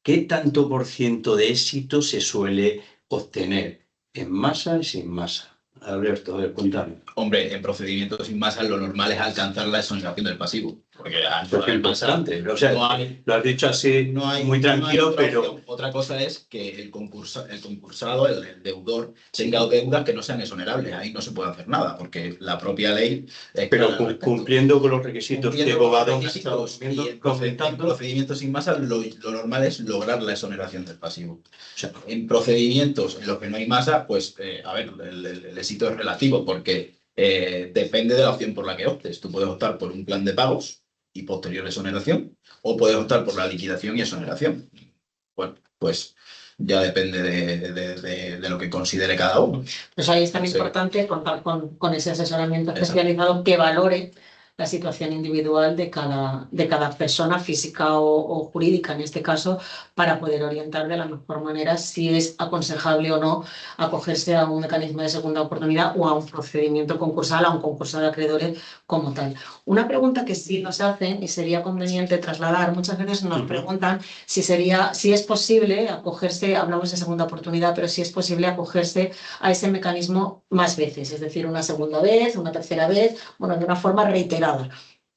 ¿qué tanto por ciento de éxito se suele obtener en masa y sin masa? Alberto, a ver, cuéntame. Hombre, en procedimientos sin masa lo normal es alcanzar la exoneración del pasivo. Porque Porque es bastante. O sea, no hay, lo has dicho así muy tranquilo, pero... Otra cosa es que el concursado, el deudor, tenga deudas que no sean exonerables. Ahí no se puede hacer nada, porque la propia ley... Pero cumpliendo con los requisitos que Bobadón ha estado en procedimientos sin masa, lo normal es lograr la exoneración del pasivo. O sea, en procedimientos en los que no hay masa, pues, a ver, el éxito es relativo, porque depende de la opción por la que optes. Tú puedes optar por un plan de pagos y posterior exoneración, o puedes optar por la liquidación y exoneración. Bueno, pues ya depende de lo que considere cada uno. Pues ahí es tan Sí. importante contar con ese asesoramiento Exacto. especializado que valore la situación individual de cada persona física o jurídica, en este caso, para poder orientar de la mejor manera si es aconsejable o no acogerse a un mecanismo de segunda oportunidad o a un procedimiento concursal, a un concurso de acreedores como tal. Una pregunta que sí nos hacen y sería conveniente trasladar, muchas veces nos preguntan si es posible acogerse, hablamos de segunda oportunidad, pero si es posible acogerse a ese mecanismo más veces, es decir, una segunda vez, una tercera vez, bueno, de una forma reiterada.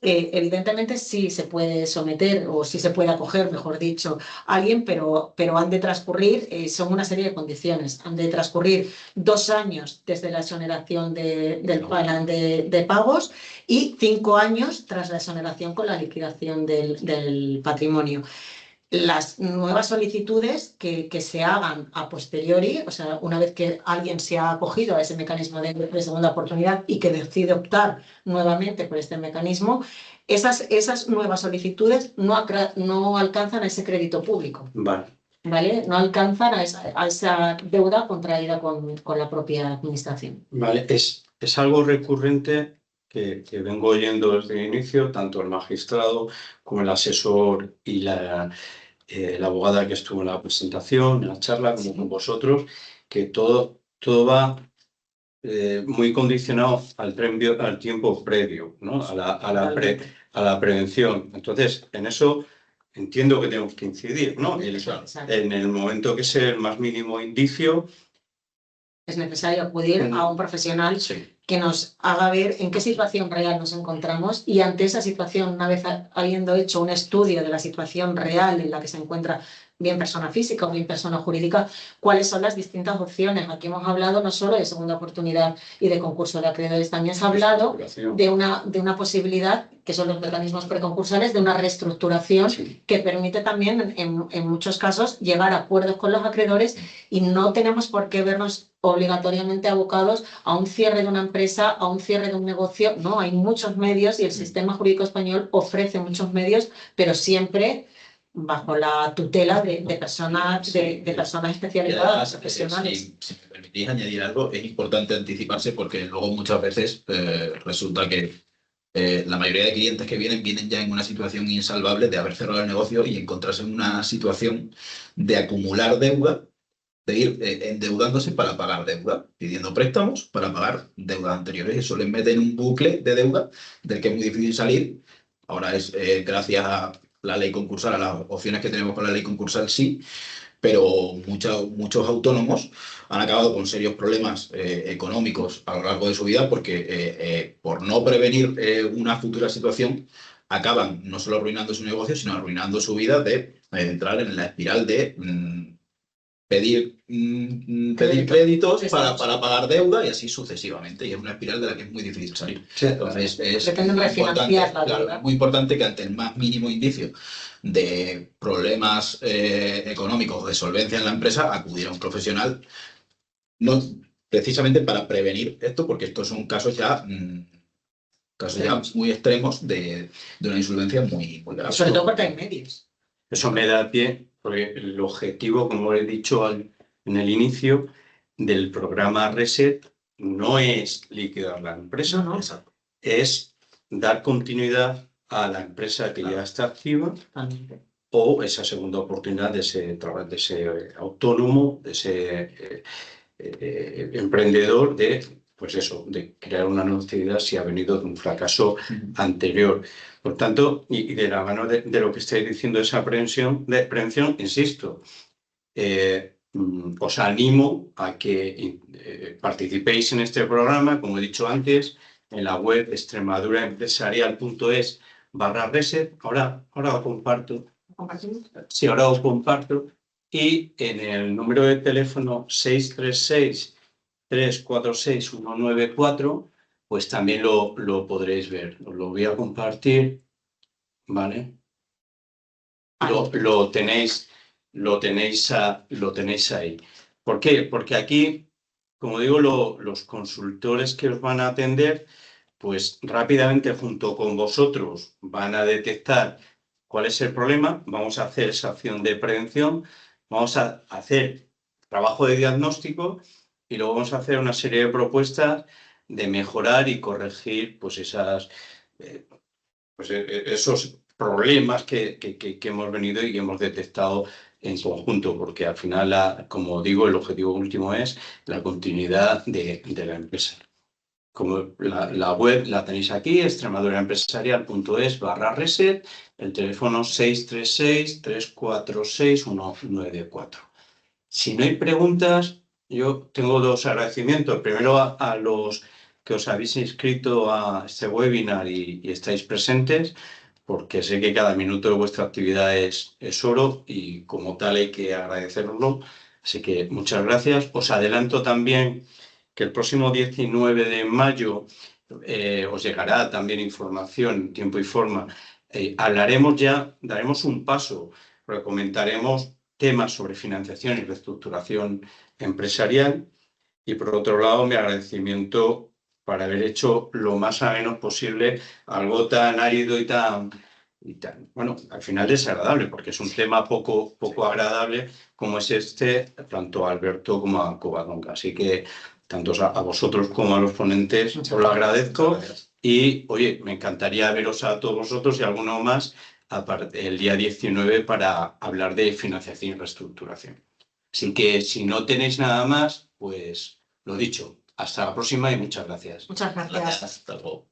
Evidentemente sí se puede someter o sí se puede acoger, mejor dicho, a alguien, pero han de transcurrir, son una serie de condiciones, han de transcurrir 2 años desde la exoneración del plan de pagos y 5 años tras la exoneración con la liquidación del patrimonio. Las nuevas solicitudes que se hagan a posteriori, o sea, una vez que alguien se ha acogido a ese mecanismo de segunda oportunidad y que decide optar nuevamente por este mecanismo, esas nuevas solicitudes no alcanzan a ese crédito público. ¿Vale? No alcanzan a esa deuda contraída con la propia administración. Vale, es algo recurrente que vengo oyendo desde el inicio, tanto el magistrado como el asesor y la abogada que estuvo en la presentación, en la charla, como con vosotros, que todo va muy condicionado al tiempo previo, ¿no? a la prevención. Entonces, en eso entiendo que tenemos que incidir, ¿no? En el momento que sea el más mínimo indicio, es necesario acudir a un profesional que nos haga ver en qué situación real nos encontramos y ante esa situación, una vez habiendo hecho un estudio de la situación real en la que se encuentra bien persona física o bien persona jurídica, cuáles son las distintas opciones. Aquí hemos hablado no solo de segunda oportunidad y de concurso de acreedores, también se ha hablado de una posibilidad, que son los mecanismos preconcursales, de una reestructuración que permite también, en muchos casos, llegar a acuerdos con los acreedores y no tenemos por qué vernos obligatoriamente abocados a un cierre de una empresa, a un cierre de un negocio. No, hay muchos medios y el sistema jurídico español ofrece muchos medios, pero siempre bajo la tutela de personas especializadas, profesionales. Si me permitís añadir algo, es importante anticiparse porque luego muchas veces resulta que la mayoría de clientes que vienen ya en una situación insalvable de haber cerrado el negocio y encontrarse en una situación de acumular deuda, de ir endeudándose para pagar deuda, pidiendo préstamos para pagar deudas anteriores. Eso les mete en un bucle de deuda del que es muy difícil salir. Ahora es gracias la ley concursal, a las opciones que tenemos con la ley concursal sí, pero muchos autónomos han acabado con serios problemas económicos a lo largo de su vida porque por no prevenir una futura situación acaban no solo arruinando su negocio, sino arruinando su vida de entrar en la espiral de pedir créditos para pagar deuda y así sucesivamente. Y es una espiral de la que es muy difícil salir. Sí. Entonces es Pretenden muy refinanciar importante, la claro, deuda. es muy importante que ante el más mínimo indicio de problemas económicos o de solvencia en la empresa, acudir a un profesional, no, precisamente para prevenir esto, porque estos son casos ya muy extremos de una insolvencia muy grave. Sobre todo porque hay medios. Eso me da pie, porque el objetivo, como he dicho en el inicio, del programa Reset no es liquidar la empresa, No. es dar continuidad a la empresa que ya está activa Totalmente. o esa segunda oportunidad de ese autónomo, de ese emprendedor pues eso, de crear una nueva actividad si ha venido de un fracaso anterior. Por tanto, y de la mano de lo que estáis diciendo de esa prevención, insisto, os animo a que participéis en este programa, como he dicho antes, en la web extremaduraempresarial.es/reset. Ahora os comparto. ¿Compartimos? Sí, ahora os comparto. Y en el número de teléfono 636-346-194, pues también lo podréis ver. Os lo voy a compartir, ¿vale? Lo tenéis ahí. ¿Por qué? Porque aquí, como digo, los consultores que os van a atender, pues rápidamente junto con vosotros van a detectar cuál es el problema, vamos a hacer esa acción de prevención, vamos a hacer trabajo de diagnóstico y luego vamos a hacer una serie de propuestas de mejorar y corregir pues esos problemas que hemos venido y que hemos detectado en conjunto, porque al final, como digo, el objetivo último es la continuidad de la empresa. Como la web la tenéis aquí, extremaduraempresarial.es/reset, el teléfono 636-346-194. Si no hay preguntas, yo tengo dos agradecimientos. Primero a los que os habéis inscrito a este webinar y estáis presentes, porque sé que cada minuto de vuestra actividad es oro y como tal hay que agradecerlo. Así que muchas gracias. Os adelanto también que el próximo 19 de mayo os llegará también información en tiempo y forma. Daremos un paso, porque comentaremos temas sobre financiación y reestructuración empresarial. Y por otro lado, mi agradecimiento por haber hecho lo más ameno posible algo tan árido y tan, bueno, al final desagradable, porque es un tema poco agradable como es este, tanto a Alberto como a Covadonga. Así que tanto a vosotros como a los ponentes os lo agradezco y, oye, me encantaría veros a todos vosotros y alguno más el día 19 para hablar de financiación y reestructuración. Así que si no tenéis nada más, pues lo dicho, hasta la próxima y muchas gracias. Muchas gracias. Hasta luego.